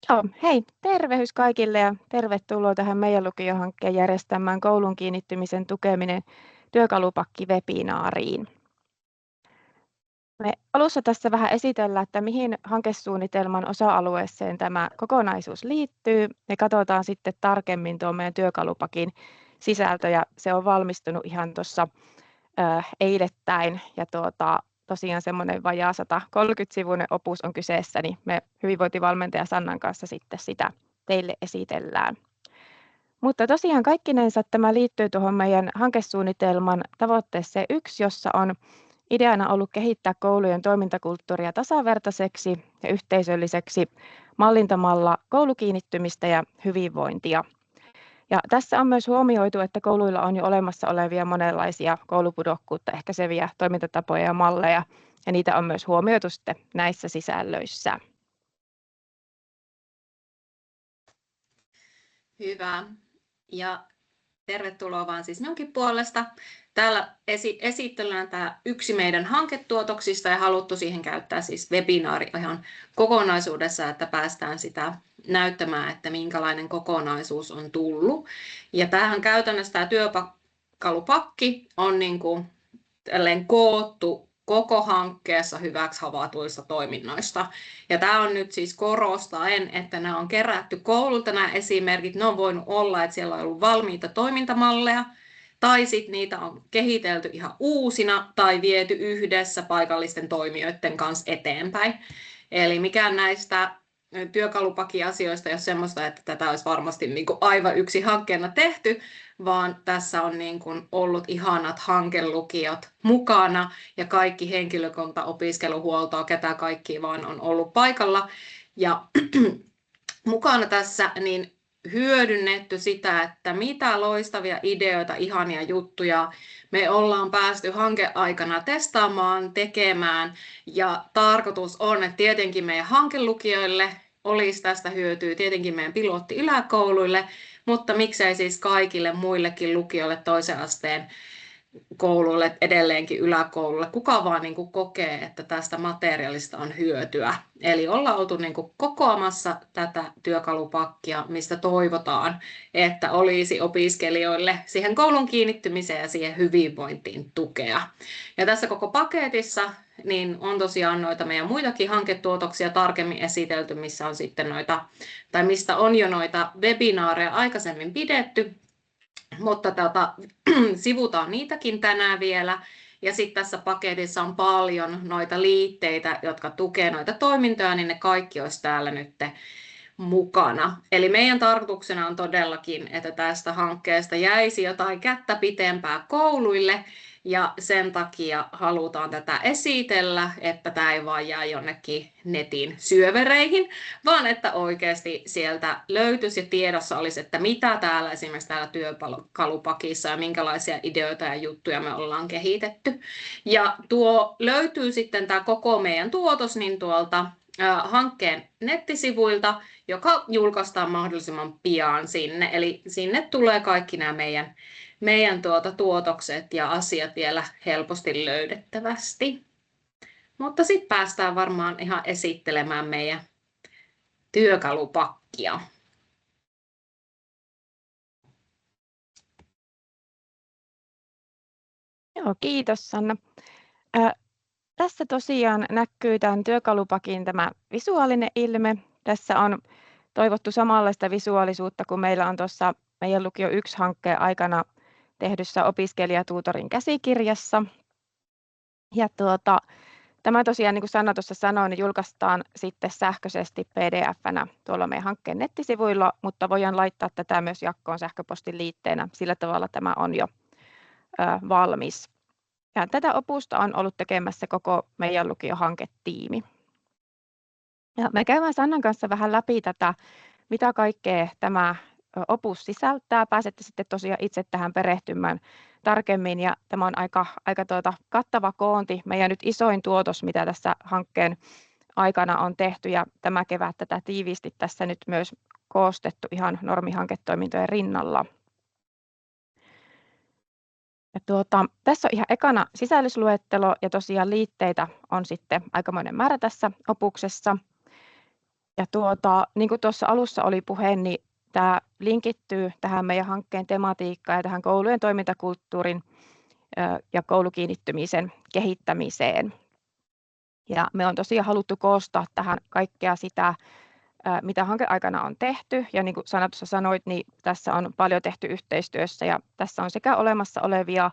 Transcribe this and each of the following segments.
Joo, hei, tervehdys kaikille ja tervetuloa tähän meidän lukiohankkeen järjestämään koulun kiinnittymisen tukeminen työkalupakki-webinaariin. Me alussa tässä vähän esitellään, että mihin hankesuunnitelman osa-alueeseen tämä kokonaisuus liittyy ja katsotaan sitten tarkemmin tuo meidän työkalupakin sisältö ja se on valmistunut ihan tuossa eilettäin ja tosiaan semmoinen vajaa 130-sivuinen opus on kyseessä, niin me hyvinvointivalmentaja Sannan kanssa sitten sitä teille esitellään. Mutta tosiaan kaikkinensa tämä liittyy tuohon meidän hankesuunnitelman tavoitteeseen 1, jossa on ideana ollut kehittää koulujen toimintakulttuuria tasavertaiseksi ja yhteisölliseksi mallintamalla koulukiinnittymistä ja hyvinvointia. Ja tässä on myös huomioitu, että kouluilla on jo olemassa olevia monenlaisia koulupudokkuutta ehkäiseviä toimintatapoja ja malleja, ja niitä on myös huomioitu sitten näissä sisällöissä. Hyvä. Ja tervetuloa vaan siis minunkin puolesta. Täällä esitellään tämä yksi meidän hanketuotoksista ja haluttu siihen käyttää siis webinaari ihan kokonaisuudessa, että päästään sitä näyttämään, että minkälainen kokonaisuus on tullut. Ja tämähän käytännössä tämä työkalupakki on niin kuin koottu koko hankkeessa hyväksi havaituista toiminnoista. Ja tämä on nyt siis korostaen, että nämä on kerätty koululta nämä esimerkit. Ne on voinut olla, että siellä on ollut valmiita toimintamalleja, tai sitten niitä on kehitelty ihan uusina tai viety yhdessä paikallisten toimijoiden kanssa eteenpäin. Eli mikään näistä työkalupakiasioista ei ole semmoista, että tätä olisi varmasti niin kuin aivan yksi hankkeena tehty, vaan tässä on niin kuin ollut ihanat hankelukiot mukana ja kaikki henkilökunta, opiskeluhuoltoa, ketä kaikki vaan on ollut paikalla ja mukana tässä, niin hyödynnetty sitä, että mitä loistavia ideoita, ihania juttuja me ollaan päästy hankeaikana testaamaan, tekemään ja tarkoitus on, että tietenkin meidän hankelukijoille olisi tästä hyötyä, tietenkin meidän pilotti-yläkouluille, mutta miksei siis kaikille muillekin lukioille toisen asteen kouluille, edelleenkin yläkoululle, kuka vaan niin kuin kokee, että tästä materiaalista on hyötyä. Eli ollaan oltu niin kuin kokoamassa tätä työkalupakkia, mistä toivotaan, että olisi opiskelijoille siihen koulun kiinnittymiseen ja siihen hyvinvointiin tukea. Ja tässä koko paketissa niin on tosiaan noita meidän muitakin hanketuotoksia tarkemmin esitelty, missä on sitten noita, tai mistä on jo noita webinaareja aikaisemmin pidetty, mutta sivutaan niitäkin tänään vielä. Ja sitten tässä paketissa on paljon noita liitteitä, jotka tukee noita toimintoja, niin ne kaikki olisi täällä nyt mukana. Eli meidän tarkoituksena on todellakin, että tästä hankkeesta jäisi jotain kättä pitempää kouluille, ja sen takia halutaan tätä esitellä, että tämä ei vaan jää jonnekin netin syövereihin, vaan että oikeasti sieltä löytyisi ja tiedossa olisi, että mitä täällä esimerkiksi täällä työkalupakissa ja minkälaisia ideoita ja juttuja me ollaan kehitetty. Ja tuo löytyy sitten tämä koko meidän tuotos niin tuolta hankkeen nettisivuilta, joka julkaistaan mahdollisimman pian sinne. Eli sinne tulee kaikki nämä meidän tuotokset ja asiat vielä helposti löydettävästi. Mutta sitten päästään varmaan ihan esittelemään meidän työkalupakkia. Joo, kiitos Sanna. Tässä tosiaan näkyy tämän työkalupakin tämä visuaalinen ilme. Tässä on toivottu samanlaista visuaalisuutta kuin meillä on tuossa meidän Lukio 1-hankkeen aikana tehdyssä opiskelijatuutorin käsikirjassa. Ja tämä tosiaan, niin kuin Sanna tuossa sanoi, niin julkaistaan sitten sähköisesti PDF-nä tuolla meidän hankkeen nettisivuilla, mutta voidaan laittaa tätä myös jakoon sähköpostin liitteenä. Sillä tavalla tämä on jo valmis. Ja tätä opusta on ollut tekemässä koko meidän lukiohanketiimi. Ja me käydään Sannan kanssa vähän läpi tätä, mitä kaikkea tämä opus sisältää. Pääsette sitten tosiaan itse tähän perehtymään tarkemmin, ja tämä on aika kattava koonti. Meidän nyt isoin tuotos, mitä tässä hankkeen aikana on tehty, ja tämä kevät tätä tiiviisti tässä nyt myös koostettu ihan normihanketoimintojen rinnalla. Ja tässä on ihan ekana sisällysluettelo, ja tosiaan liitteitä on sitten aikamoinen määrä tässä opuksessa. Niin kuin tuossa alussa oli puhe, niin tämä linkittyy tähän meidän hankkeen tematiikkaan ja tähän koulujen toimintakulttuurin ja koulukiinnittymisen kehittämiseen. Ja me on tosiaan haluttu koostaa tähän kaikkea sitä, mitä hankeaikana on tehty. Ja niin kuin Sanna tuossa sanoit, niin tässä on paljon tehty yhteistyössä ja tässä on sekä olemassa olevia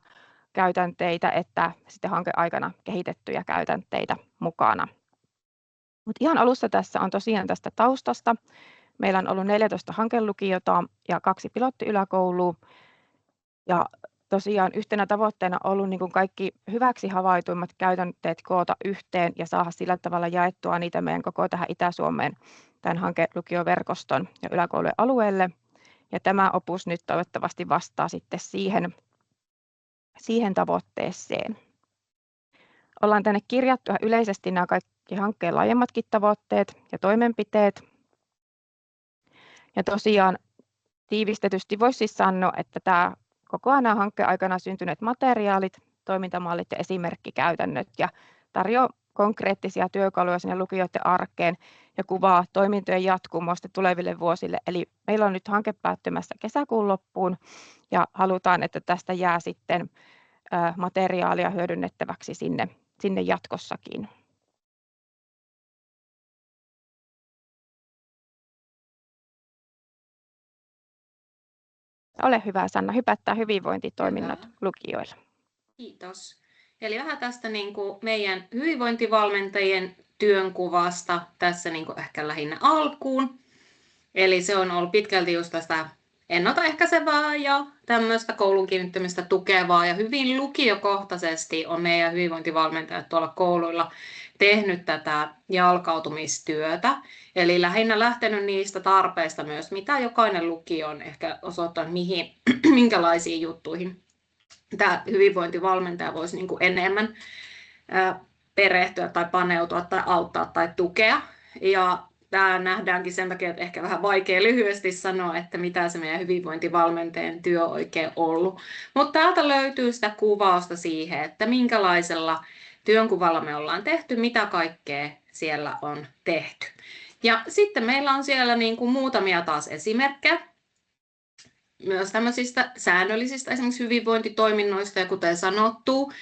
käytänteitä että sitten hankeaikana kehitettyjä käytänteitä mukana. Mutta ihan alussa tässä on tosiaan tästä taustasta. Meillä on ollut 14 hankelukiota ja 2 pilottiyläkoulua. Ja tosiaan yhtenä tavoitteena on ollut niin kuin kaikki hyväksi havaituimmat käytänteet koota yhteen ja saada sillä tavalla jaettua niitä meidän koko tähän Itä-Suomeen tämän hankelukioverkoston ja yläkoulujen alueelle. Ja tämä opus nyt toivottavasti vastaa sitten siihen tavoitteeseen. Ollaan tänne kirjattu yleisesti nämä kaikki hankkeen laajemmatkin tavoitteet ja toimenpiteet. Ja tosiaan tiivistetysti voisi siis sanoa, että tämä kokoaa nämä hankkeen aikana syntyneet materiaalit, toimintamallit ja esimerkkikäytännöt ja tarjoaa konkreettisia työkaluja sinne lukioiden arkeen ja kuvaa toimintojen jatkumosta tuleville vuosille. Eli meillä on nyt hanke päättymässä kesäkuun loppuun ja halutaan, että tästä jää sitten materiaalia hyödynnettäväksi sinne jatkossakin. Ole hyvä, Sanna, hypättää hyvinvointitoiminnot lukioilla. Kiitos. Eli vähän tästä niin kuin meidän hyvinvointivalmentajien työnkuvasta tässä niin kuin ehkä lähinnä alkuun. Eli se on ollut pitkälti just tästä ennaltaehkäisevää ja tämmöistä koulun kiinnittymistä tukevaa ja hyvin lukiokohtaisesti on meidän hyvinvointivalmentajat tuolla kouluilla tehnyt tätä jalkautumistyötä. Eli lähinnä lähtenyt niistä tarpeista myös, mitä jokainen lukio on ehkä osoittanut, minkälaisiin juttuihin tämä hyvinvointivalmentaja voisi niin kuin enemmän perehtyä tai paneutua tai auttaa tai tukea. Ja tämä nähdäänkin sen takia, että ehkä vähän vaikea lyhyesti sanoa, että mitä se meidän hyvinvointivalmentajan työ on oikein ollut. Mutta täältä löytyy sitä kuvausta siihen, että minkälaisella työnkuvalla me ollaan tehty, mitä kaikkea siellä on tehty. Ja sitten meillä on siellä niin kuin muutamia taas esimerkkejä myös tämmöisistä säännöllisistä esimerkiksi hyvinvointitoiminnoista ja kuten sanottu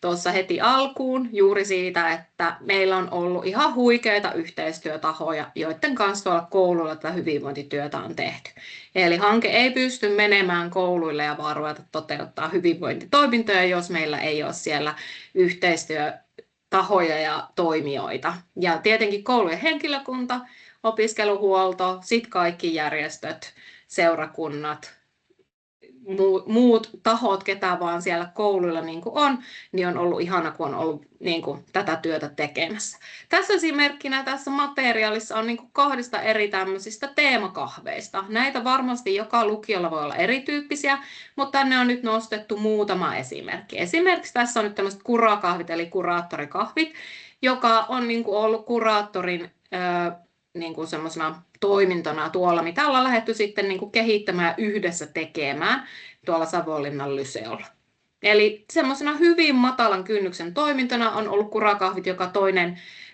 tuossa heti alkuun juuri siitä, että meillä on ollut ihan huikeita yhteistyötahoja, joiden kanssa tuolla kouluilla tätä hyvinvointityötä on tehty. Eli hanke ei pysty menemään kouluille ja vaan ruveta toteuttaa hyvinvointitoimintoja, jos meillä ei ole siellä yhteistyötahoja ja toimijoita. Ja tietenkin koulujen henkilökunta, opiskeluhuolto, sitten kaikki järjestöt, seurakunnat, muut tahot, ketä vaan siellä kouluilla niin kuin on, niin on ollut ihana, kun on ollut niin kuin tätä työtä tekemässä. Tässä esimerkkinä tässä materiaalissa on niin kuin 2 eri tämmöisistä teemakahveista. Näitä varmasti joka lukiolla voi olla erityyppisiä, mutta tänne on nyt nostettu muutama esimerkki. Esimerkiksi tässä on nyt tämmöiset kurakahvit, eli kuraattorikahvit, joka on niin kuin ollut kuraattorin niin kuin semmoisena toimintona tuolla, mitä ollaan lähdetty sitten niin kuin kehittämään ja yhdessä tekemään tuolla Savonlinnan Lyseolla. Eli semmoisena hyvin matalan kynnyksen toimintona on ollut kurakahvit joka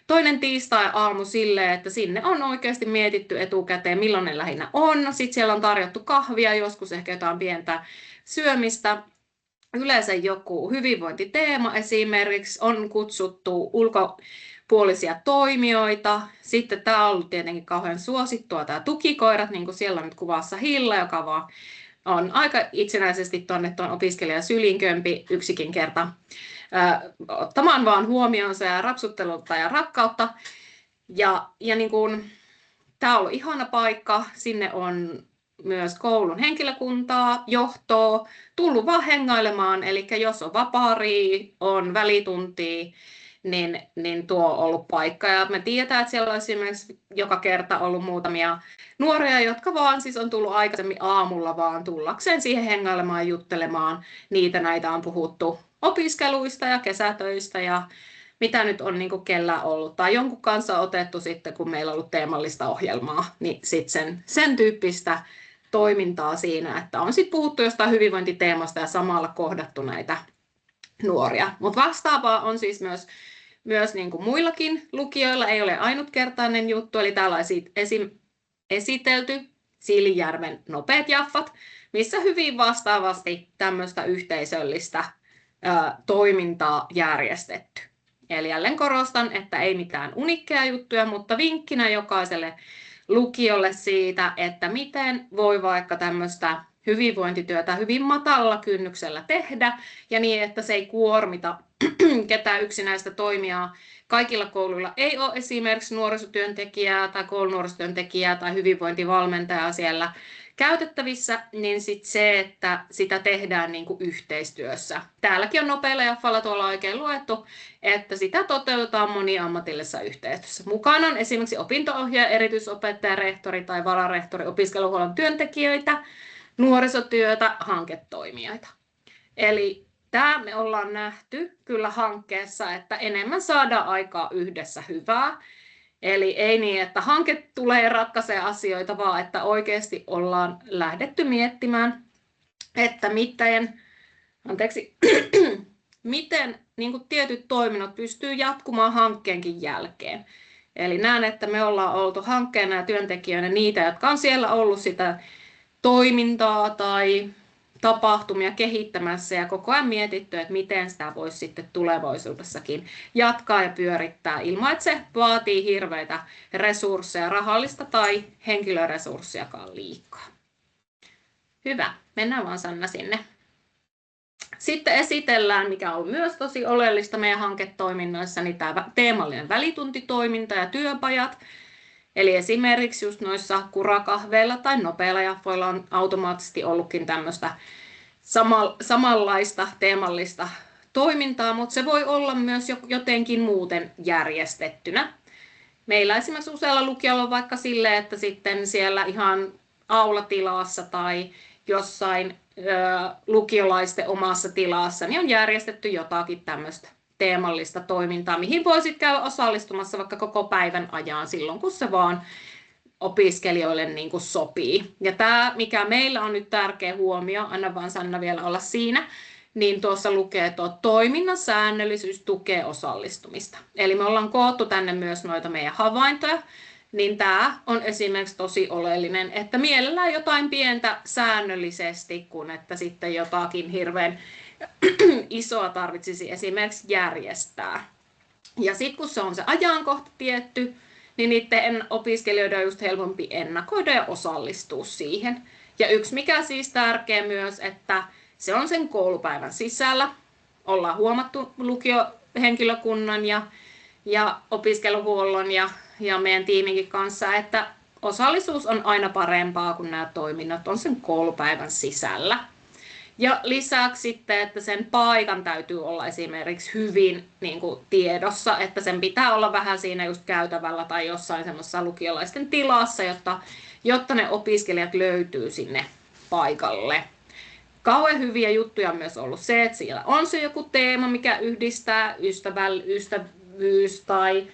toinen tiistai-aamu silleen, että sinne on oikeasti mietitty etukäteen, milloin ne lähinnä on. Sitten siellä on tarjottu kahvia, joskus ehkä jotain pientä syömistä. Yleensä joku hyvinvointiteema esimerkiksi on kutsuttu ulkopuolisia toimijoita. Sitten tämä on ollut tietenkin kauhean suosittua, tämä tukikoirat, niin kuin siellä on nyt kuvassa Hilla, joka vaan on aika itsenäisesti tuon opiskelijan sylinkömpi yksikin kerta ottamaan vaan huomionsa ja rapsuttelutta ja rakkautta. Ja niin kuin, tämä on ollut ihana paikka, sinne on myös koulun henkilökuntaa, johtoa, tullut vaan hengailemaan, eli jos on vapaaria, on välituntia, niin tuo on ollut paikka. Ja me tiedetään, että siellä on esimerkiksi joka kerta ollut muutamia nuoria, jotka vaan siis on tullut aikaisemmin aamulla vaan tullakseen siihen hengailemaan ja juttelemaan. Näitä on puhuttu opiskeluista ja kesätöistä ja mitä nyt on niin kuin kellä ollut. Tai jonkun kanssa otettu sitten, kun meillä on ollut teemallista ohjelmaa, niin sitten sen tyyppistä toimintaa siinä, että on sitten puhuttu jostain hyvinvointiteemasta ja samalla kohdattu näitä nuoria. Mutta vastaavaa on siis myös myös niin kuin muillakin lukioilla, ei ole ainutkertainen juttu, eli täällä on esitelty Siilinjärven nopeat jaffat, missä hyvin vastaavasti tämmöistä yhteisöllistä toimintaa järjestetty. Eli jälleen korostan, että ei mitään unikkeja juttuja, mutta vinkkinä jokaiselle lukiolle siitä, että miten voi vaikka tämmöistä hyvinvointityötä hyvin matalalla kynnyksellä tehdä ja niin, että se ei kuormita ketään yksinäistä toimijaa. Kaikilla kouluilla ei ole esimerkiksi nuorisotyöntekijää tai koulunuorisotyöntekijää tai hyvinvointivalmentajaa siellä käytettävissä, niin sit se, että sitä tehdään niin kuin yhteistyössä. Täälläkin on nopeilla jaffalla tuolla oikein luettu, että sitä toteutetaan moniammatillisessa yhteistyössä. Mukana on esimerkiksi opinto-ohjaaja, erityisopettaja, rehtori tai vararehtori, opiskeluhuollon työntekijöitä, nuorisotyötä, hanketoimijoita. Eli tämä me ollaan nähty kyllä hankkeessa, että enemmän saadaan aikaa yhdessä hyvää. Eli ei niin, että hanke tulee ja ratkaisee asioita, vaan että oikeasti ollaan lähdetty miettimään, että miten niin kuin tietyt toiminnot pystyy jatkumaan hankkeenkin jälkeen. Eli näen, että me ollaan oltu hankkeena ja työntekijöinä niitä, jotka on siellä ollut sitä toimintaa tai tapahtumia kehittämässä ja koko ajan mietitty, että miten sitä voisi sitten tulevaisuudessakin jatkaa ja pyörittää ilman, että se vaatii hirveitä resursseja, rahallista tai henkilöresurssiakaan liikaa. Hyvä, mennään vaan Sanna sinne. Sitten esitellään, mikä on myös tosi oleellista meidän hanketoiminnoissa, niin tämä teemallinen välituntitoiminta ja työpajat. Eli esimerkiksi just noissa kurakahveilla tai nopeilla jaffoilla on automaattisesti ollutkin tämmöistä samanlaista teemallista toimintaa, mutta se voi olla myös jotenkin muuten järjestettynä. Meillä esimerkiksi usealla lukiolla on vaikka silleen, että sitten siellä ihan aulatilassa tai jossain lukiolaisten omassa tilassa niin on järjestetty jotakin tämmöistä teemallista toimintaa, mihin voisit käydä osallistumassa vaikka koko päivän ajan silloin, kun se vaan opiskelijoille niin kuin sopii. Ja tämä, mikä meillä on nyt tärkeä huomio, anna vaan Sanna vielä olla siinä, niin tuossa lukee, että toiminnan säännöllisyys tukee osallistumista. Eli me ollaan koottu tänne myös noita meidän havaintoja, niin tämä on esimerkiksi tosi oleellinen, että mielellään jotain pientä säännöllisesti, kun että sitten jotakin hirveän isoa tarvitsisi esimerkiksi järjestää. Ja sitten kun se on se ajankohta tietty, niin niiden opiskelijoiden on just helpompi ennakoida ja osallistua siihen. Ja yksi mikä siis tärkeä myös, että se on sen koulupäivän sisällä. Ollaan huomattu lukiohenkilökunnan ja opiskeluhuollon ja meidän tiiminkin kanssa, että osallisuus on aina parempaa, kun nämä toiminnot on sen koulupäivän sisällä. Ja lisäksi sitten, että sen paikan täytyy olla esimerkiksi hyvin niin kuin tiedossa, että sen pitää olla vähän siinä just käytävällä tai jossain semmoisessa lukiolaisten tilassa, jotta ne opiskelijat löytyy sinne paikalle. Kauhean hyviä juttuja on myös ollut se, että siellä on se joku teema, mikä yhdistää ystävyys tai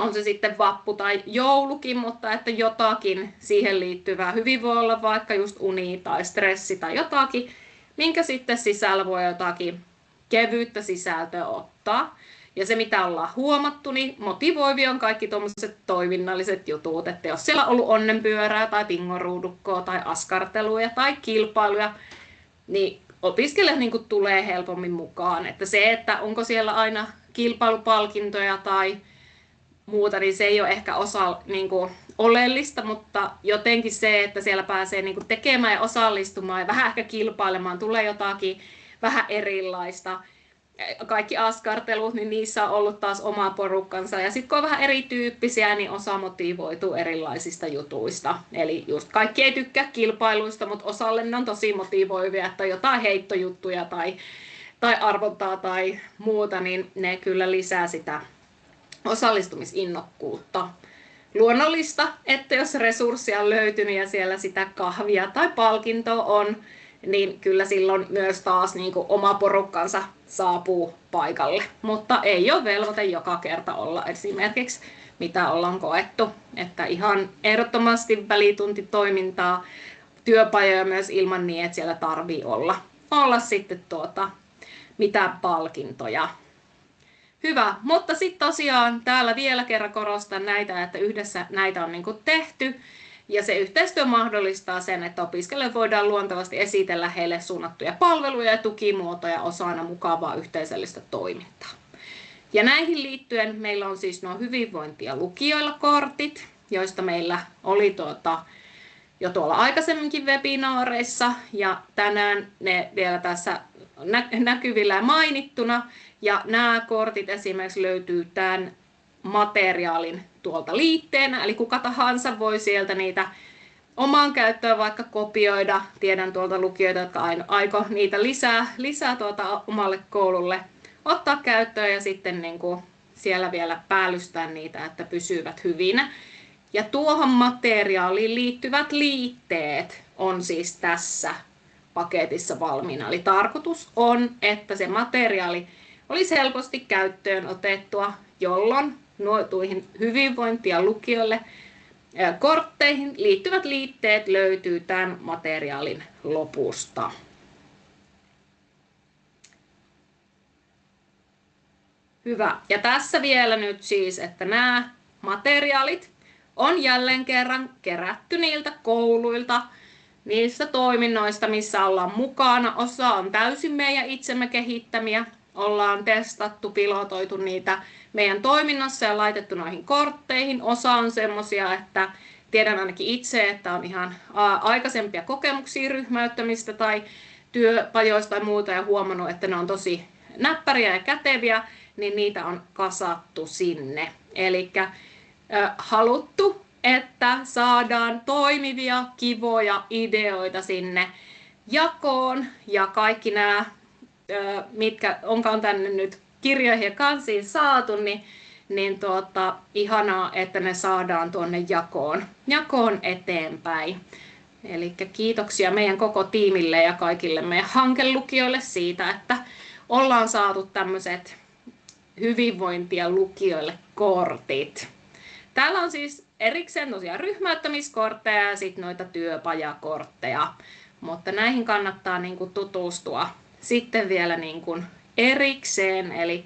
on se sitten vappu tai joulukin, mutta että jotakin siihen liittyvää. Hyvin voi olla vaikka just uni tai stressi tai jotakin, minkä sitten sisällä voi jotakin kevyyttä sisältöä ottaa. Ja se mitä ollaan huomattu, niin motivoivia on kaikki tuommoiset toiminnalliset jutut, että jos siellä on ollut onnenpyörää tai pingoruudukkoa tai askarteluja tai kilpailuja, niin opiskelijat niin kuin tulee helpommin mukaan. Että se, että onko siellä aina kilpailupalkintoja tai muuta, niin se ei ole ehkä niin kuin oleellista, mutta jotenkin se, että siellä pääsee niin kuin tekemään ja osallistumaan ja vähän ehkä kilpailemaan, tulee jotakin vähän erilaista. Kaikki askartelut, niin niissä on ollut taas oma porukkansa. Ja sitten kun on vähän erityyppisiä, niin osa motivoituu erilaisista jutuista. Eli just kaikki ei tykkää kilpailuista, mutta osalle ne on tosi motivoivia, että on jotain heittojuttuja tai arvontaa tai muuta, niin ne kyllä lisää sitä osallistumisinnokkuutta. Luonnollista, että jos resurssia on löytynyt ja siellä sitä kahvia tai palkintoa on, niin kyllä silloin myös taas niin kuin oma porukkansa saapuu paikalle. Mutta ei ole velvoite joka kerta olla esimerkiksi, mitä ollaan koettu. Että ihan ehdottomasti välituntitoimintaa, työpajoja myös ilman niin, että siellä tarvii olla sitten mitä palkintoja. Hyvä, mutta sitten tosiaan täällä vielä kerran korostan näitä, että yhdessä näitä on niin kuin tehty. Ja se yhteistyö mahdollistaa sen, että opiskelijoille voidaan luontevasti esitellä heille suunnattuja palveluja ja tukimuotoja osana mukavaa yhteisöllistä toimintaa. Ja näihin liittyen meillä on siis nuo hyvinvointia lukioilla kortit, joista meillä oli jo tuolla aikaisemminkin webinaareissa ja tänään ne vielä tässä näkyvillä ja mainittuna. Ja nämä kortit esimerkiksi löytyy tämän materiaalin tuolta liitteenä, eli kuka tahansa voi sieltä niitä omaan käyttöön vaikka kopioida. Tiedän tuolta lukijoita, jotka aikoo niitä lisää omalle koululle ottaa käyttöön ja sitten niin kuin siellä vielä päällystää niitä, että pysyvät hyvinä. Ja tuohon materiaaliin liittyvät liitteet on siis tässä paketissa valmiina. Eli tarkoitus on, että se materiaali olisi helposti käyttöön otettua, jolloin tuihin hyvinvointia lukiolle kortteihin liittyvät liitteet löytyy tämän materiaalin lopusta. Hyvä. Ja tässä vielä nyt siis, että nämä materiaalit on jälleen kerran kerätty niiltä kouluilta, niistä toiminnoista, missä ollaan mukana. Osa on täysin meidän itsemme kehittämiä. Ollaan testattu, pilotoitu niitä meidän toiminnassa ja laitettu noihin kortteihin. Osa on semmoisia, että tiedän ainakin itse, että on ihan aikaisempia kokemuksia ryhmäyttämistä tai työpajoista tai muuta ja huomannut, että ne on tosi näppäriä ja käteviä, niin niitä on kasattu sinne. Eli haluttu, että saadaan toimivia, kivoja ideoita sinne jakoon ja kaikki nämä, mitkä onkaan tänne nyt kirjoihin ja kansiin saatu, niin ihanaa, että ne saadaan tuonne jakoon eteenpäin. Eli kiitoksia meidän koko tiimille ja kaikille meidän hankelukijoille siitä, että ollaan saatu tämmöiset hyvinvointia lukioille kortit. Täällä on siis erikseen tosiaan ryhmäyttämiskortteja ja sitten noita työpajakortteja, mutta näihin kannattaa niin kuin tutustua sitten vielä niin kuin erikseen, eli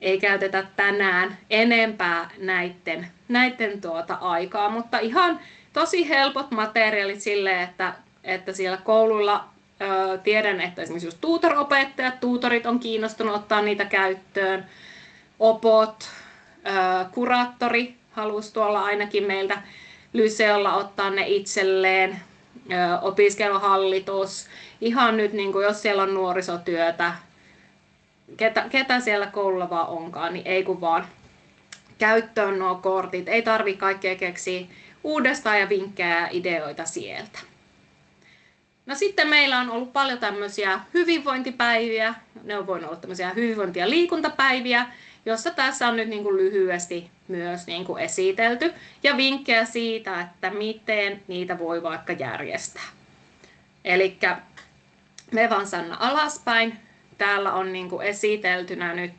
ei käytetä tänään enempää näiden aikaa, mutta ihan tosi helpot materiaalit sille, että siellä koululla tiedän, että esimerkiksi just tutor-opettajat, tutorit on kiinnostunut ottaa niitä käyttöön, opot, kuraattori halusi tuolla ainakin meiltä Lyseolla ottaa ne itselleen, opiskeluhallitus, ihan nyt niin kuin jos siellä on nuorisotyötä, ketä siellä koululla vaan onkaan, niin ei kun vaan käyttöön nuo kortit, ei tarvitse kaikkea keksiä uudestaan ja vinkkejä ja ideoita sieltä. No sitten meillä on ollut paljon tämmöisiä hyvinvointipäiviä, ne on voinut olla tämmöisiä hyvinvointi- ja liikuntapäiviä, jossa tässä on nyt niin kuin lyhyesti myös niin kuin esitelty ja vinkkejä siitä, että miten niitä voi vaikka järjestää. Eli me vaan Sanna alaspäin. Täällä on niin kuin esiteltynä nyt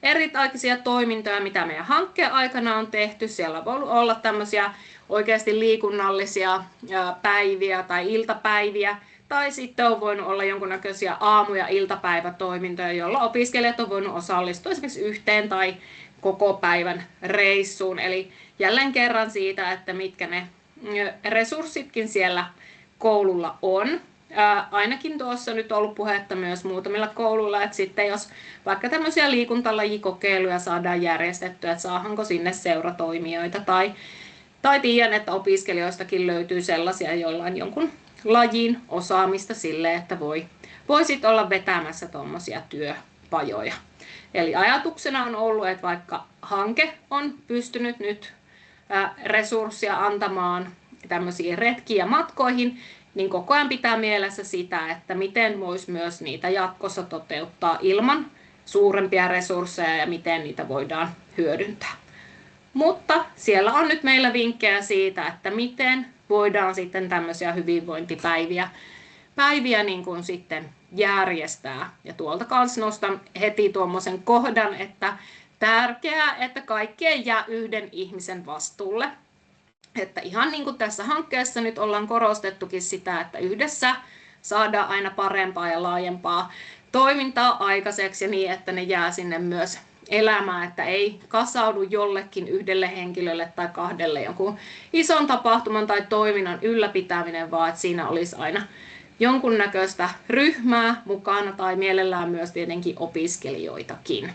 erilaisia toimintoja, mitä meidän hankkeen aikana on tehty. Siellä voi olla tämmöisiä oikeasti liikunnallisia päiviä tai iltapäiviä, tai sitten on voinut olla jonkunnäköisiä aamu- ja iltapäivätoimintoja, joilla opiskelijat on voinut osallistua esimerkiksi yhteen tai koko päivän reissuun. Eli jälleen kerran siitä, että mitkä ne resurssitkin siellä koululla on. Ainakin tuossa nyt on ollut puhetta myös muutamilla kouluilla, että sitten jos vaikka tämmöisiä liikuntalajikokeiluja saadaan järjestettyä, että saahanko sinne seuratoimijoita tai tiedän, että opiskelijoistakin löytyy sellaisia, joilla on jonkun lajin osaamista sille, että voi sitten olla vetämässä tuommoisia työpajoja. Eli ajatuksena on ollut, että vaikka hanke on pystynyt nyt resursseja antamaan tämmöisiin retkiin ja matkoihin, niin koko ajan pitää mielessä sitä, että miten voisi myös niitä jatkossa toteuttaa ilman suurempia resursseja ja miten niitä voidaan hyödyntää. Mutta siellä on nyt meillä vinkkejä siitä, että miten voidaan sitten tämmöisiä hyvinvointipäiviä niin kuin sitten järjestää. Ja tuolta kanssa nostan heti tuommoisen kohdan, että tärkeää, että kaikki ei jää yhden ihmisen vastuulle. Että ihan niin kuin tässä hankkeessa nyt ollaan korostettukin sitä, että yhdessä saadaan aina parempaa ja laajempaa toimintaa aikaiseksi ja niin, että ne jää sinne myös elämää, että ei kasaudu jollekin yhdelle henkilölle tai kahdelle jonkun ison tapahtuman tai toiminnan ylläpitäminen, vaan että siinä olisi aina jonkunnäköistä ryhmää mukana tai mielellään myös tietenkin opiskelijoitakin.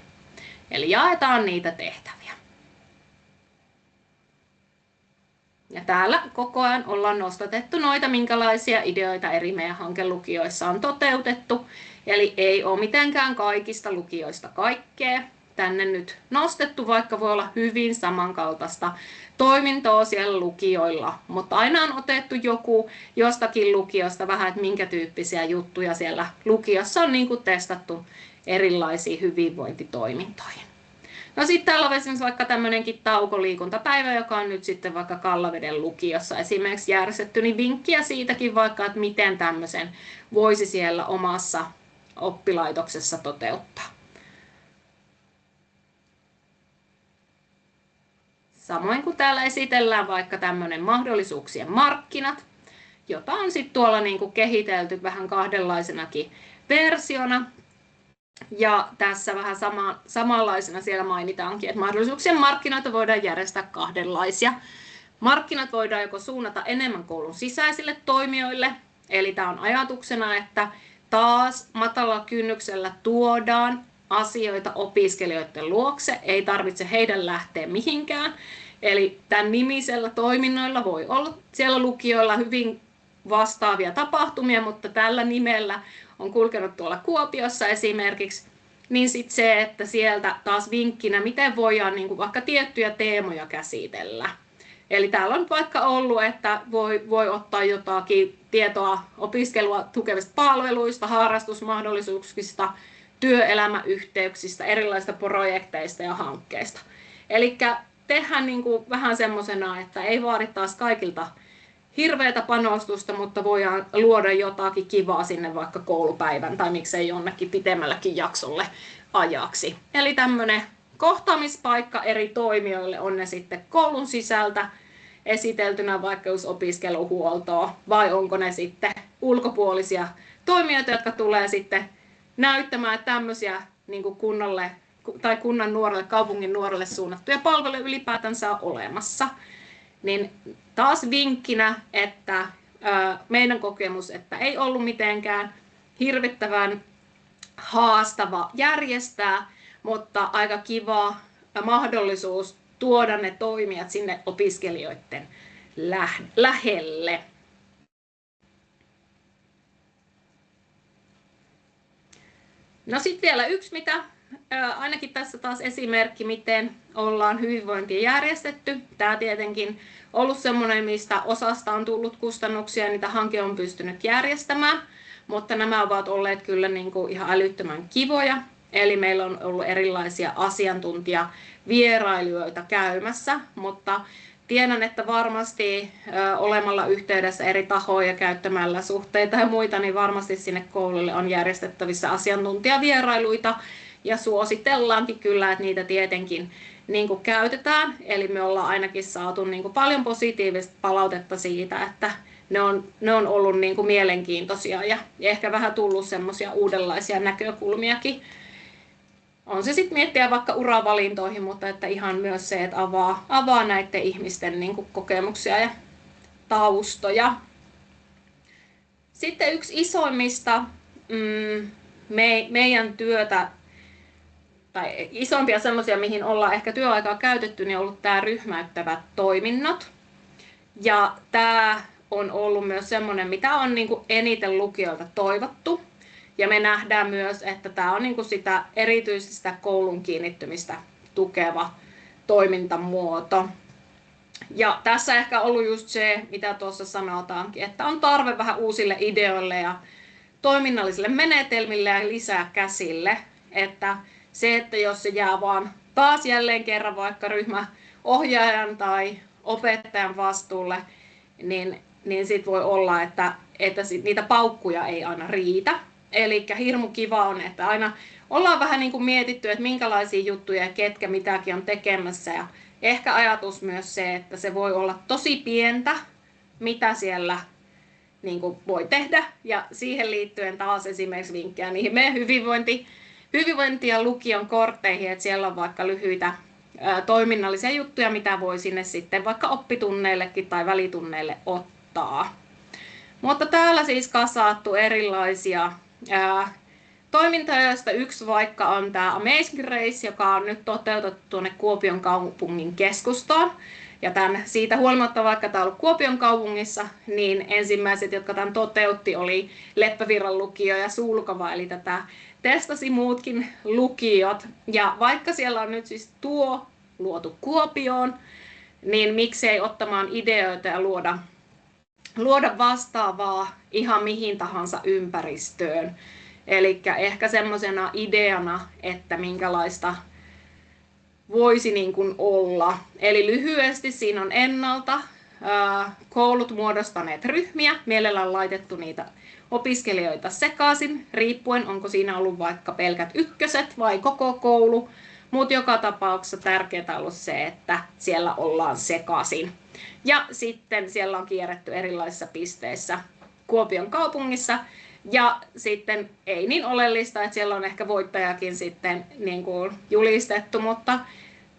Eli jaetaan niitä tehtäviä. Ja täällä koko ajan ollaan nostatettu noita, minkälaisia ideoita eri meidän hankelukioissa on toteutettu. Eli ei ole mitenkään kaikista lukioista kaikkea tänne nyt nostettu, vaikka voi olla hyvin samankaltaista toimintoa siellä lukioilla. Mutta aina on otettu joku jostakin lukiosta vähän, että minkä tyyppisiä juttuja siellä lukiossa on niin kuin testattu erilaisiin hyvinvointitoimintoihin. No sitten täällä on esimerkiksi vaikka tämmöinenkin taukoliikuntapäivä, joka on nyt sitten vaikka Kallaveden lukiossa esimerkiksi järjestetty, niin vinkkiä siitäkin vaikka, että miten tämmöisen voisi siellä omassa oppilaitoksessa toteuttaa. Samoin kuin täällä esitellään vaikka tämmöinen mahdollisuuksien markkinat, jota on sitten tuolla niin kuin kehitelty vähän kahdenlaisenakin versiona. Ja tässä vähän samanlaisena siellä mainitaankin, että mahdollisuuksien markkinoita voidaan järjestää kahdenlaisia. Markkinat voidaan joko suunnata enemmän koulun sisäisille toimijoille, eli tämä on ajatuksena, että taas matalalla kynnyksellä tuodaan asioita opiskelijoiden luokse, ei tarvitse heidän lähteä mihinkään. Eli tämän nimisellä toiminnoilla voi olla siellä lukioilla hyvin vastaavia tapahtumia, mutta tällä nimellä on kulkenut tuolla Kuopiossa esimerkiksi, niin sitten se, että sieltä taas vinkkinä, miten voidaan niin kuin vaikka tiettyjä teemoja käsitellä. Eli täällä on vaikka ollut, että voi ottaa jotakin tietoa opiskelua tukevista palveluista, harrastusmahdollisuuksista, työelämäyhteyksistä, erilaisista projekteista ja hankkeista. Eli tehdään niin kuin vähän semmoisena, että ei vaadi taas kaikilta hirveätä panostusta, mutta voidaan luoda jotakin kivaa sinne vaikka koulupäivän tai miksei jonnekin pitemmälläkin jaksolle ajaksi. Eli tämmöinen kohtaamispaikka eri toimijoille, on ne sitten koulun sisältä esiteltynä vaikka jos opiskeluhuoltoa, vai onko ne sitten ulkopuolisia toimijoita, jotka tulee sitten näyttämään, että tämmöisiä niin kuin kunnalle tai kunnan nuorelle, kaupungin nuorelle suunnattuja palveluja ylipäätänsä on olemassa. Niin taas vinkkinä, että meidän kokemus, että ei ollut mitenkään hirvittävän haastava järjestää, mutta aika kiva mahdollisuus tuoda ne toimijat sinne opiskelijoiden lähelle. No sitten vielä yksi, mitä ainakin tässä taas esimerkki, miten ollaan hyvinvointia järjestetty. Tämä tietenkin ollut semmoinen, mistä osasta on tullut kustannuksia ja niitä hanke on pystynyt järjestämään, mutta nämä ovat olleet kyllä niin kuin ihan älyttömän kivoja. Eli meillä on ollut erilaisia asiantuntijavierailijoita käymässä, mutta tiedän, että varmasti olemalla yhteydessä eri tahoja käyttämällä suhteita ja muita, niin varmasti sinne koululle on järjestettävissä asiantuntijavierailuita. Ja suositellaankin kyllä, että niitä tietenkin niin kuin käytetään. Eli me ollaan ainakin saatu niin kuin paljon positiivista palautetta siitä, että ne on ollut niin kuin mielenkiintoisia ja ehkä vähän tullut semmoisia uudenlaisia näkökulmiakin. On se sitten miettiä vaikka uravalintoihin, mutta että ihan myös se, että avaa näiden ihmisten niin kuin kokemuksia ja taustoja. Sitten yksi isoimmista meidän työtä, tai isompia semmoisia, mihin ollaan ehkä työaikaa käytetty, niin on ollut tämä ryhmäyttävät toiminnot. Ja tämä on ollut myös semmoinen, mitä on niin kuin eniten lukijoilta toivottu. Ja me nähdään myös, että tämä on niin kuin sitä erityisesti sitä koulun kiinnittymistä tukeva toimintamuoto. Ja tässä ehkä ollut just se, mitä tuossa sanotaankin, että on tarve vähän uusille ideoille ja toiminnallisille menetelmille ja lisää käsille. Että se, että jos se jää vaan taas jälleen kerran vaikka ryhmäohjaajan tai opettajan vastuulle, niin sit voi olla, että niitä paukkuja ei aina riitä. Eli hirmu kiva on, että aina ollaan vähän niin kuin mietitty, että minkälaisia juttuja ja ketkä mitäkin on tekemässä. Ja ehkä ajatus myös se, että se voi olla tosi pientä, mitä siellä niin kuin voi tehdä. Ja siihen liittyen taas esimerkiksi vinkkejä niihin meidän hyvinvointi- ja lukion kortteihin, että siellä on vaikka lyhyitä toiminnallisia juttuja, mitä voi sinne sitten vaikka oppitunneillekin tai välitunneille ottaa. Mutta täällä siis kasaattu erilaisia toimintoja, joista yksi vaikka on tämä Amazing Race, joka on nyt toteutettu tuonne Kuopion kaupungin keskustaan. Ja siitä huolimatta, vaikka tämä on ollut Kuopion kaupungissa, niin ensimmäiset, jotka tämän toteutti, oli Leppävirran lukio ja Sulkava, eli tätä testasi muutkin lukiot. Ja vaikka siellä on nyt siis tuo luotu Kuopioon, niin miksei ottamaan ideoita ja luoda vastaavaa ihan mihin tahansa ympäristöön. Eli ehkä semmoisena ideana, että minkälaista voisi niin kuin olla. Eli lyhyesti siinä on ennalta koulut muodostaneet ryhmiä, mielellään laitettu niitä opiskelijoita sekaisin, riippuen onko siinä ollut vaikka pelkät ykköset vai koko koulu. Mutta joka tapauksessa tärkeää on ollut se, että siellä ollaan sekaisin. Ja sitten siellä on kierretty erilaisissa pisteissä Kuopion kaupungissa. Ja sitten ei niin oleellista, että siellä on ehkä voittajakin sitten niin kuin julistettu, mutta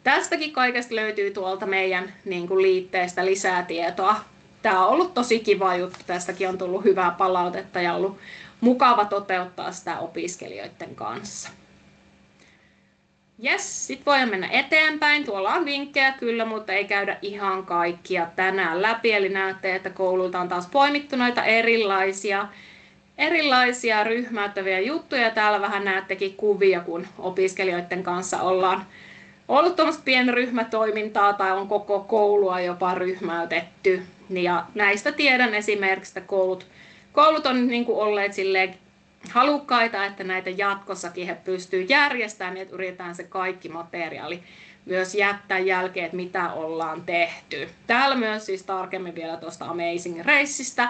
tästäkin kaikesta löytyy tuolta meidän niin kuin liitteestä lisää tietoa. Tämä on ollut tosi kiva juttu, tästäkin on tullut hyvää palautetta ja ollut mukava toteuttaa sitä opiskelijoiden kanssa. Jes, sitten voidaan mennä eteenpäin. Tuolla on vinkkejä kyllä, mutta ei käydä ihan kaikkia tänään läpi. Eli näette, että koululta on taas poimittu noita erilaisia ryhmäyttäviä juttuja. Täällä vähän näettekin kuvia, kun opiskelijoiden kanssa ollaan ollut tuommoista pienryhmätoimintaa tai on koko koulua jopa ryhmäytetty. Ja näistä tiedän esimerkiksi, että koulut on niin kuin olleet silleen halukkaita, että näitä jatkossakin he pystyvät järjestämään, niin että yritetään se kaikki materiaali myös jättää jälkeen, että mitä ollaan tehty. Täällä myös siis tarkemmin vielä tuosta Amazing Raceista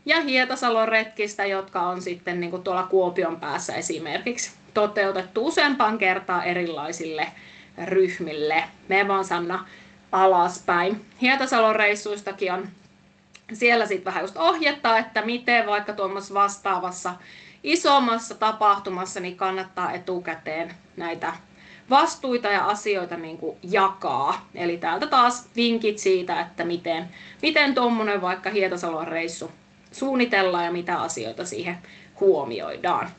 ja Hietasalon retkistä, jotka on sitten niin kuin tuolla Kuopion päässä esimerkiksi toteutettu useampaan kertaan erilaisille ryhmille. Me vaan Sanna alaspäin. Hietasalon reissuistakin on siellä sitten vähän just ohjetta, että miten vaikka tuommoisessa vastaavassa isommassa tapahtumassa niin kannattaa etukäteen näitä vastuita ja asioita niin kuin jakaa. Eli täältä taas vinkit siitä, että miten tuommoinen vaikka Hietasalon reissu suunnitellaan ja mitä asioita siihen huomioidaan.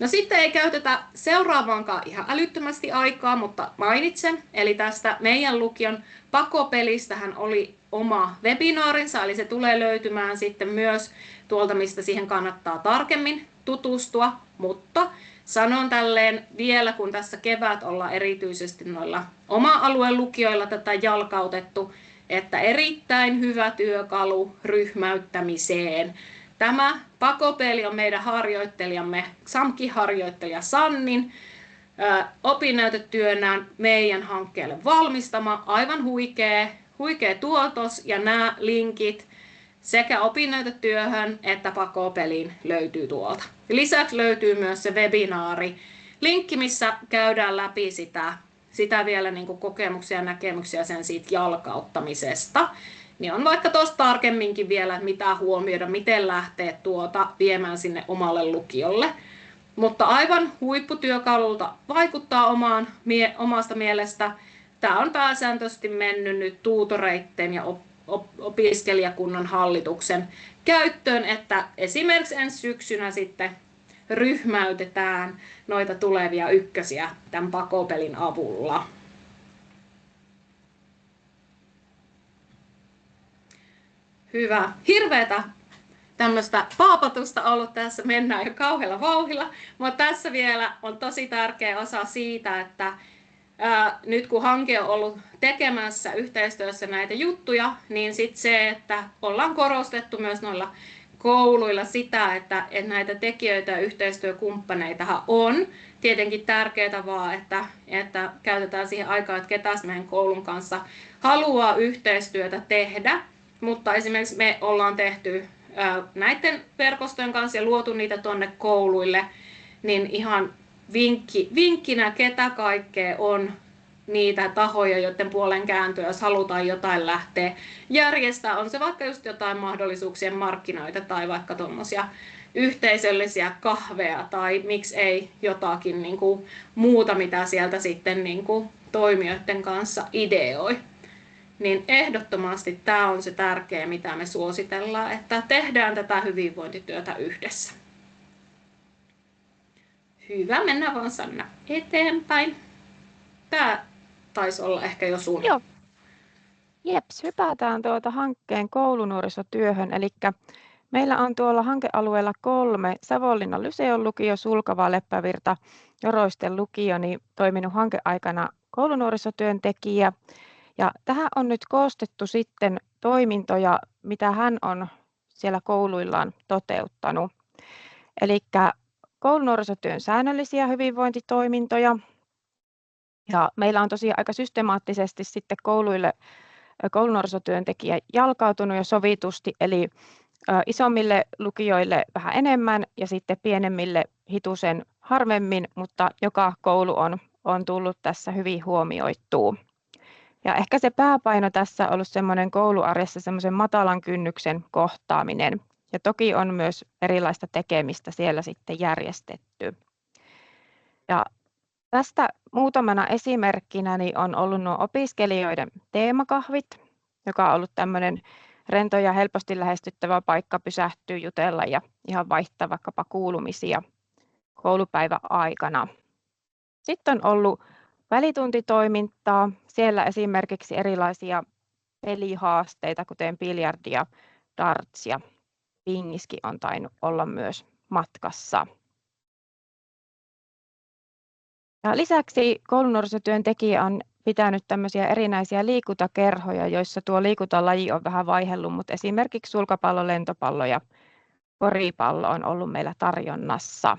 No sitten ei käytetä seuraavaankaan ihan älyttömästi aikaa, mutta mainitsen. Eli tästä meidän lukion pakopelistähän oli oma webinaarinsa, eli se tulee löytymään sitten myös tuolta, mistä siihen kannattaa tarkemmin tutustua, mutta sanon tälleen vielä, kun tässä kevät ollaan erityisesti noilla oma-alueen lukioilla tätä jalkautettu, että erittäin hyvä työkalu ryhmäyttämiseen. Tämä pakopeli on meidän harjoittelijamme, XAMKI-harjoittelija Sannin opinnäytetyönään meidän hankkeelle valmistama. Aivan huikea tuotos ja nämä linkit sekä opinnäytetyöhön että pakopeliin löytyy tuolta. Lisäksi löytyy myös se webinaari linkki, missä käydään läpi sitä vielä niin kuin kokemuksia ja näkemyksiä sen siitä jalkauttamisesta. Niin on vaikka tuosta tarkemminkin vielä, mitä huomioida, miten lähteä viemään sinne omalle lukiolle. Mutta aivan huipputyökalulta vaikuttaa omasta mielestä. Tämä on pääsääntöisesti mennyt nyt tuutoreitten ja opiskelijakunnan hallituksen käyttöön, että esimerkiksi ensi syksynä sitten ryhmäytetään noita tulevia ykkösiä tämän pakopelin avulla. Hyvä. Hirveätä tämmöistä paapatusta ollut tässä, mennään jo kauhealla vauhdilla, mutta tässä vielä on tosi tärkeä osa siitä, että nyt kun hanke on ollut tekemässä yhteistyössä näitä juttuja, niin sitten se, että ollaan korostettu myös noilla kouluilla sitä, että näitä tekijöitä ja yhteistyökumppaneitahan on. Tietenkin tärkeää vaan, että käytetään siihen aikaa, että ketäs meidän koulun kanssa haluaa yhteistyötä tehdä. Mutta esimerkiksi me ollaan tehty näiden verkostojen kanssa ja luotu niitä tuonne kouluille, niin ihan vinkkinä, ketä kaikkea on niitä tahoja, joiden puolen kääntyä, jos halutaan jotain lähteä järjestää. On se vaikka just jotain mahdollisuuksien markkinoita tai vaikka tuommoisia yhteisöllisiä kahveja tai miksi ei jotakin niin kuin muuta, mitä sieltä sitten niin kuin toimijoiden kanssa ideoi. Niin ehdottomasti tämä on se tärkeä, mitä me suositellaan, että tehdään tätä hyvinvointityötä yhdessä. Hyvä, mennään vaan Sanna eteenpäin. Tämä taisi olla ehkä jo sun. Joo. Jeps, hypätään hankkeen koulunuorisotyöhön. Eli meillä on tuolla hankealueella 3 Savonlinnan Lyseon lukio, Sulkava, Leppävirta, Joroisten lukio, niin toiminut hankeaikana koulunuorisotyöntekijä. Ja tähän on nyt koostettu sitten toimintoja, mitä hän on siellä kouluillaan toteuttanut. Eli koulunuorisotyön säännöllisiä hyvinvointitoimintoja. Ja meillä on tosiaan aika systemaattisesti sitten kouluille koulunuorisotyöntekijä jalkautunut jo sovitusti, eli isommille lukioille vähän enemmän ja sitten pienemmille hitusen harvemmin, mutta joka koulu on tullut tässä hyvin huomioitua. Ja ehkä se pääpaino tässä on ollut semmoinen kouluarjessa semmoisen matalan kynnyksen kohtaaminen. Ja toki on myös erilaista tekemistä siellä sitten järjestetty. Ja tästä muutamana esimerkkinä niin on ollut nuo opiskelijoiden teemakahvit, joka on ollut tämmöinen rento ja helposti lähestyttävä paikka pysähtyä, jutella ja ihan vaihtaa vaikkapa kuulumisia koulupäivän aikana. Sitten on ollut välituntitoimintaa. Siellä esimerkiksi erilaisia pelihaasteita, kuten biljardia, darts ja pingiskin on tainnut olla myös matkassa. Ja lisäksi koulunuorisotyöntekijä on pitänyt tämmöisiä erinäisiä liikuntakerhoja, joissa tuo liikuntalaji on vähän vaihdellut, mutta esimerkiksi sulkapallo, lentopallo ja koripallo on ollut meillä tarjonnassa.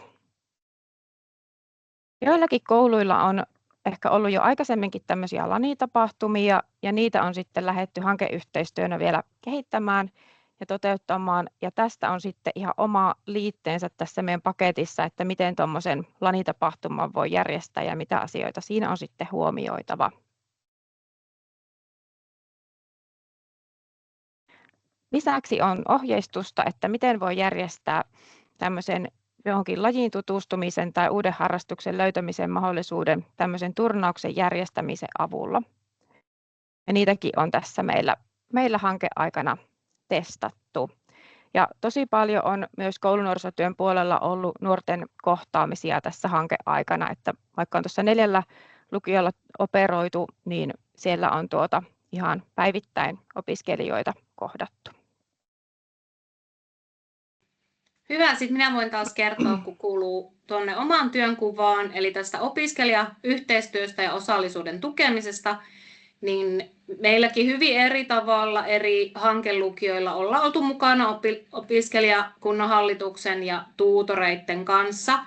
Joillakin kouluilla on ehkä ollut jo aikaisemminkin tämmöisiä LANI-tapahtumia ja niitä on sitten lähdetty hankeyhteistyönä vielä kehittämään ja toteuttamaan. Ja tästä on sitten ihan oma liitteensä tässä meidän paketissa, että miten tuommoisen LANI-tapahtuman voi järjestää ja mitä asioita siinä on sitten huomioitava. Lisäksi on ohjeistusta, että miten voi järjestää tämmöisen johonkin lajiin tutustumisen tai uuden harrastuksen löytämisen mahdollisuuden tämmöisen turnauksen järjestämisen avulla. Ja niitäkin on tässä meillä hankeaikana testattu. Ja tosi paljon on myös koulunuorisotyön puolella ollut nuorten kohtaamisia tässä hankeaikana, että vaikka on tuossa 4 lukiolla operoitu, niin siellä on ihan päivittäin opiskelijoita kohdattu. Hyvä, sitten minä voin taas kertoa, kun kuuluu tuonne omaan työnkuvaan, eli tästä opiskelijayhteistyöstä ja osallisuuden tukemisesta, niin meilläkin hyvin eri tavalla eri hankelukioilla ollaan oltu mukana opiskelijakunnan hallituksen ja tuutoreiden kanssa.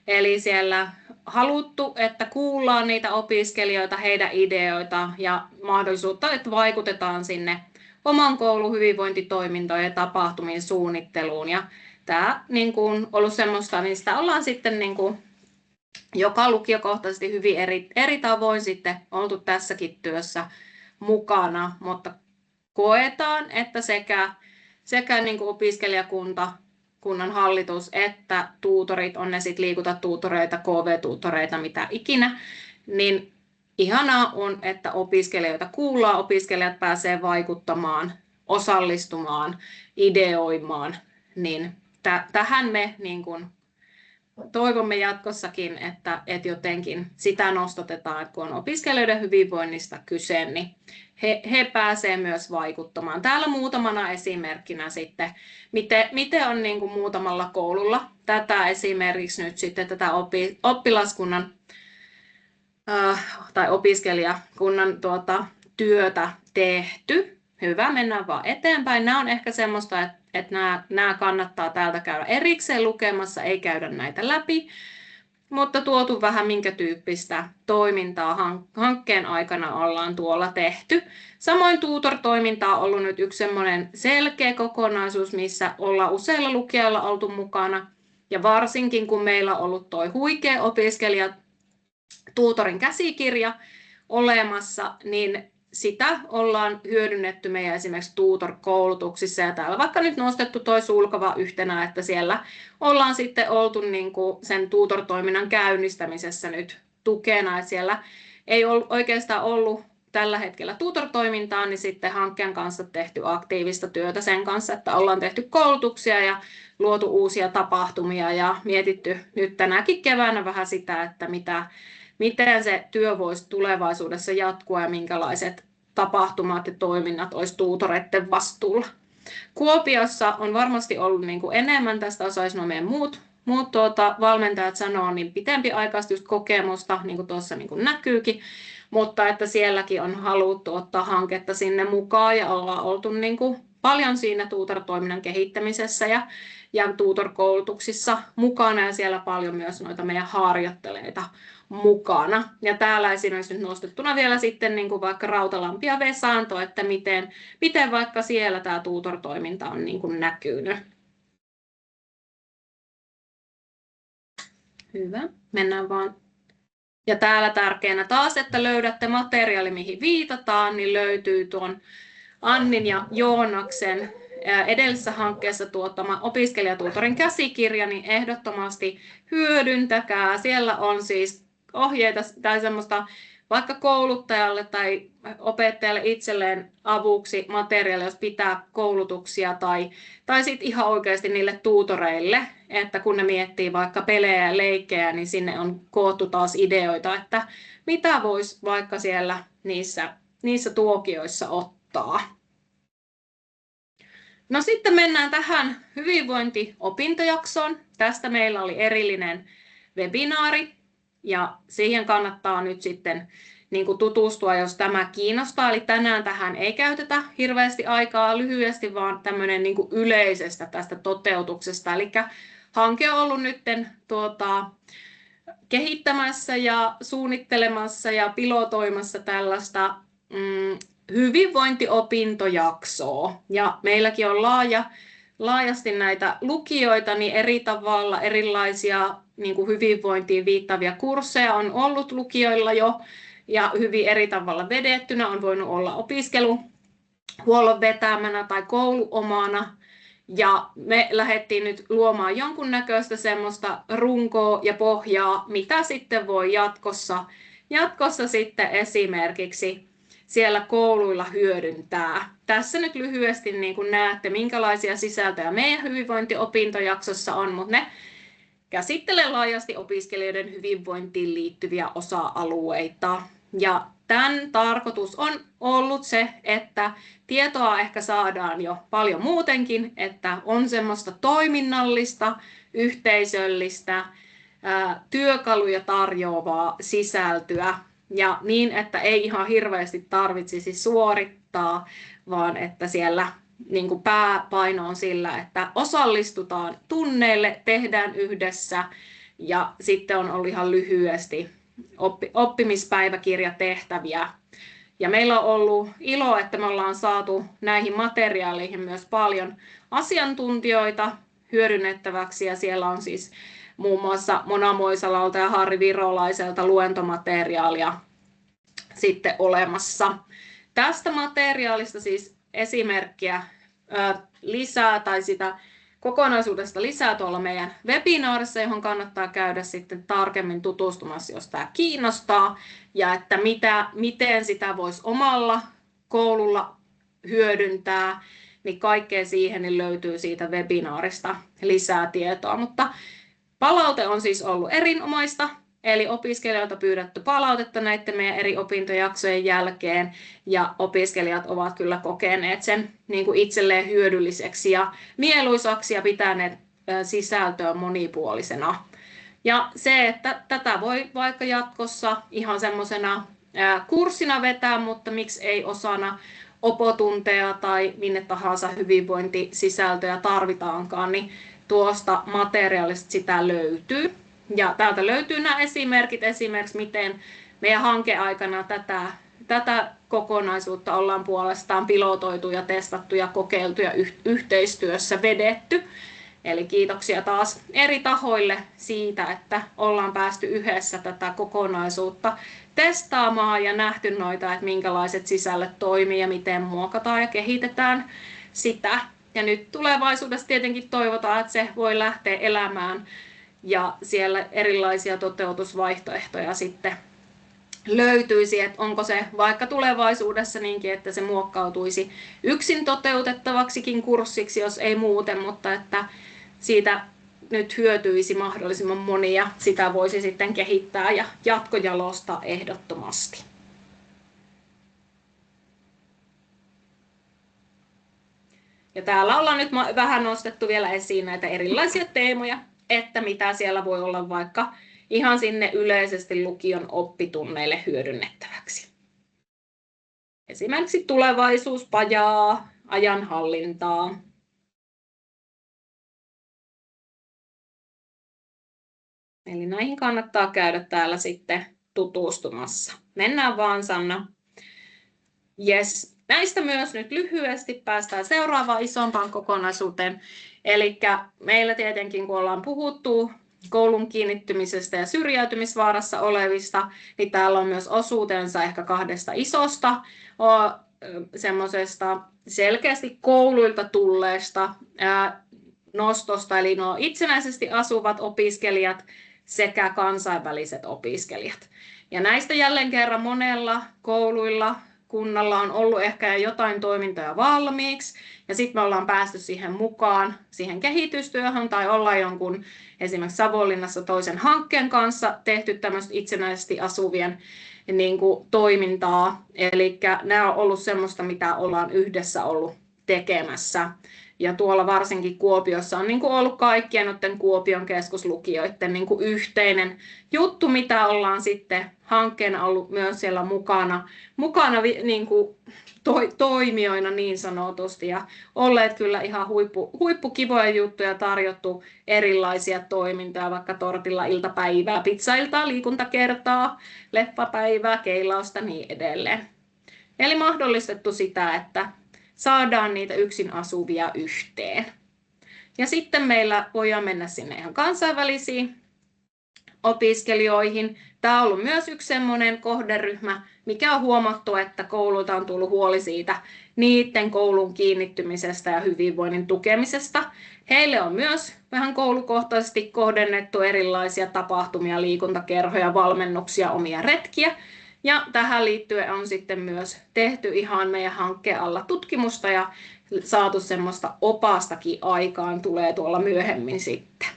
Eli siellä haluttu, että kuullaan niitä opiskelijoita, heidän ideoita ja mahdollisuutta, että vaikutetaan sinne oman koulun hyvinvointitoimintojen ja tapahtumien suunnitteluun. Ja tämä on ollut semmoista, niin sitä ollaan sitten joka lukiokohtaisesti hyvin eri tavoin sitten oltu tässäkin työssä mukana, mutta koetaan, että sekä opiskelijakunta, kunnan hallitus että tuutorit, on ne sitten liikuntatuutoreita, KV-tuutoreita, mitä ikinä, niin ihanaa on, että opiskelijoita kuullaan, opiskelijat pääsee vaikuttamaan, osallistumaan, ideoimaan, niin tähän me toivomme jatkossakin, että jotenkin sitä nostatetaan, että kun on opiskelijoiden hyvinvoinnista kyse, niin he pääsevät myös vaikuttamaan. Täällä muutamana esimerkkinä sitten, miten on muutamalla koululla tätä esimerkiksi nyt sitten tätä oppilaskunnan tai opiskelijakunnan työtä tehty. Hyvä, mennään vaan eteenpäin. Nämä on ehkä semmoista, että nämä kannattaa täältä käydä erikseen lukemassa, ei käydä näitä läpi, mutta tuotu vähän minkä tyyppistä toimintaa hankkeen aikana ollaan tuolla tehty. Samoin tutor-toiminta on ollut nyt yksi semmoinen selkeä kokonaisuus, missä ollaan useilla lukioilla oltu mukana, ja varsinkin kun meillä on ollut tuo huikea opiskelija tuutorin käsikirja olemassa, niin sitä ollaan hyödynnetty meidän esimerkiksi tutor-koulutuksissa ja täällä vaikka nyt nostettu toi Sulkava yhtenä, että siellä ollaan sitten oltu niin kuin sen tutor-toiminnan käynnistämisessä nyt tukena, että siellä ei oikeastaan ollut tällä hetkellä tutor-toimintaa, niin sitten hankkeen kanssa tehty aktiivista työtä sen kanssa, että ollaan tehty koulutuksia ja luotu uusia tapahtumia ja mietitty nyt tänäkin keväänä vähän sitä, että miten se työ voisi tulevaisuudessa jatkua ja minkälaiset tapahtumat ja toiminnat olisi tuutoreiden vastuulla. Kuopiossa on varmasti ollut niin kuin enemmän, tästä osaisi nuo meidän muut valmentajat sanoa, niin pitempiaikaista just kokemusta, niin kuin tuossa niin kuin näkyykin, mutta että sielläkin on haluttu ottaa hanketta sinne mukaan ja ollaan oltu niin kuin paljon siinä tutor-toiminnan kehittämisessä ja tutor-koulutuksissa mukana ja siellä paljon myös noita meidän harjoittelijoita mukana. Ja täällä esimerkiksi nyt nostettuna vielä sitten niin kuin vaikka Rautalampi ja Vesanto, että miten vaikka siellä tämä tutor-toiminta on niin kuin näkynyt. Hyvä, mennään vaan. Ja täällä tärkeänä taas, että löydätte materiaali, mihin viitataan, niin löytyy tuon Annin ja Joonaksen edellisessä hankkeessa tuottama opiskelijatuutorin käsikirja, niin ehdottomasti hyödyntäkää. Siellä on siis ohjeita tai semmoista vaikka kouluttajalle tai opettajalle itselleen avuksi materiaalia, jos pitää koulutuksia tai sitten ihan oikeasti niille tuutoreille, että kun ne miettii vaikka pelejä ja leikkejä, niin sinne on koottu taas ideoita, että mitä voisi vaikka siellä niissä tuokioissa ottaa. No sitten mennään tähän hyvinvointiopintojaksoon. Tästä meillä oli erillinen webinaari ja siihen kannattaa nyt sitten niin kuin tutustua, jos tämä kiinnostaa. Eli tänään tähän ei käytetä hirveästi aikaa, lyhyesti vaan tämmöinen niin kuin yleisestä tästä toteutuksesta. Eli hanke on ollut nyt kehittämässä ja suunnittelemassa ja pilotoimassa tällaista hyvinvointiopintojaksoa. Ja meilläkin on laajasti näitä lukijoita, niin eri tavalla erilaisia niin kuin hyvinvointiin viittaavia kursseja on ollut lukijoilla jo ja hyvin eri tavalla vedettynä. On voinut olla opiskeluhuollon vetämänä tai kouluomana. Ja me lähdettiin nyt luomaan jonkunnäköistä semmoista runkoa ja pohjaa, mitä sitten voi jatkossa sitten esimerkiksi siellä kouluilla hyödyntää. Tässä nyt lyhyesti niin kuin näette, minkälaisia sisältöjä meidän hyvinvointiopintojaksossa on, mutta ne käsittelee laajasti opiskelijoiden hyvinvointiin liittyviä osa-alueita. Ja tämän tarkoitus on ollut se, että tietoa ehkä saadaan jo paljon muutenkin, että on semmoista toiminnallista, yhteisöllistä, työkaluja tarjoavaa sisältöä. Ja niin, että ei ihan hirveästi tarvitsisi suorittaa, vaan että siellä niin kuin pääpaino on sillä, että osallistutaan tunneille, tehdään yhdessä ja sitten on ollut ihan lyhyesti oppimispäiväkirjatehtäviä. Ja meillä on ollut ilo, että me ollaan saatu näihin materiaaleihin myös paljon asiantuntijoita hyödynnettäväksi ja siellä on siis muun muassa Mona Moisalalta ja Harri Virolaiselta luentomateriaalia sitten olemassa. Tästä materiaalista siis esimerkkiä lisää tai sitä kokonaisuudesta lisää tuolla meidän webinaarissa, johon kannattaa käydä sitten tarkemmin tutustumassa, jos tämä kiinnostaa ja että miten sitä voisi omalla koululla hyödyntää, niin kaikkea siihen niin löytyy siitä webinaarista lisää tietoa, mutta palaute on siis ollut erinomaista, eli opiskelijoilta pyydetty palautetta näiden meidän eri opintojaksojen jälkeen, ja opiskelijat ovat kyllä kokeneet sen niin kuin itselleen hyödylliseksi ja mieluisaksi ja pitäneet sisältöä monipuolisena. Ja se, että tätä voi vaikka jatkossa ihan semmoisena kurssina vetää, mutta miksi ei osana opotunteja tai minne tahansa hyvinvointisisältöjä tarvitaankaan, niin tuosta materiaalista sitä löytyy. Ja täältä löytyy nämä esimerkit, esimerkiksi miten meidän hankeaikana tätä kokonaisuutta ollaan puolestaan pilotoitu ja testattu ja kokeiltu ja yhteistyössä vedetty. Eli kiitoksia taas eri tahoille siitä, että ollaan päästy yhdessä tätä kokonaisuutta testaamaan ja nähty noita, että minkälaiset sisällöt toimii ja miten muokataan ja kehitetään sitä. Ja nyt tulevaisuudessa tietenkin toivotaan, että se voi lähteä elämään ja siellä erilaisia toteutusvaihtoehtoja sitten löytyisi, että onko se vaikka tulevaisuudessa niinkin, että se muokkautuisi yksin toteutettavaksikin kurssiksi, jos ei muuten, mutta että siitä nyt hyötyisi mahdollisimman moni ja sitä voisi sitten kehittää ja jatkojalostaa ehdottomasti. Ja täällä ollaan nyt vähän nostettu vielä esiin näitä erilaisia teemoja, että mitä siellä voi olla vaikka ihan sinne yleisesti lukion oppitunneille hyödynnettäväksi. Esimerkiksi tulevaisuuspajaa, ajanhallintaa. Eli näihin kannattaa käydä täällä sitten tutustumassa. Mennään vaan, Sanna. Yes. Näistä myös nyt lyhyesti päästään seuraavaan isompaan kokonaisuuteen. Eli meillä tietenkin, kun ollaan puhuttu koulun kiinnittymisestä ja syrjäytymisvaarassa olevista, niin täällä on myös osuutensa ehkä 2 isosta semmoisesta selkeästi kouluilta tulleesta nostosta, eli nuo itsenäisesti asuvat opiskelijat sekä kansainväliset opiskelijat. Ja näistä jälleen kerran monella kouluilla, kunnalla on ollut ehkä jotain toimintoja valmiiksi, ja sitten me ollaan päästy siihen mukaan, siihen kehitystyöhön, tai ollaan jonkun esimerkiksi Savonlinnassa toisen hankkeen kanssa tehty tämmöistä itsenäisesti asuvien toimintaa. Eli nämä on ollut semmoista, mitä ollaan yhdessä ollut tekemässä. Ja tuolla varsinkin Kuopiossa on ollut kaikkien noiden Kuopion keskuslukioiden yhteinen juttu, mitä ollaan sitten hankkeena ollut myös siellä mukana toimijoina niin sanotusti. Ja olleet kyllä ihan huippukivoja juttuja, tarjottu erilaisia toimintoja, vaikka tortilla iltapäivää, pizzailtaa, liikuntakertaa, leppäpäivää, keilausta ja niin edelleen. Eli mahdollistettu sitä, että saadaan niitä yksin asuvia yhteen. Ja sitten meillä voidaan mennä sinne ihan kansainvälisiin opiskelijoihin. Tämä on ollut myös yksi semmoinen kohderyhmä, mikä on huomattu, että koululta on tullut huoli siitä niiden koulun kiinnittymisestä ja hyvinvoinnin tukemisesta. Heille on myös vähän koulukohtaisesti kohdennettu erilaisia tapahtumia, liikuntakerhoja, valmennuksia, omia retkiä. Ja tähän liittyen on sitten myös tehty ihan meidän hankkeen alla tutkimusta ja saatu semmoista opastakin aikaan, tulee tuolla myöhemmin sitten.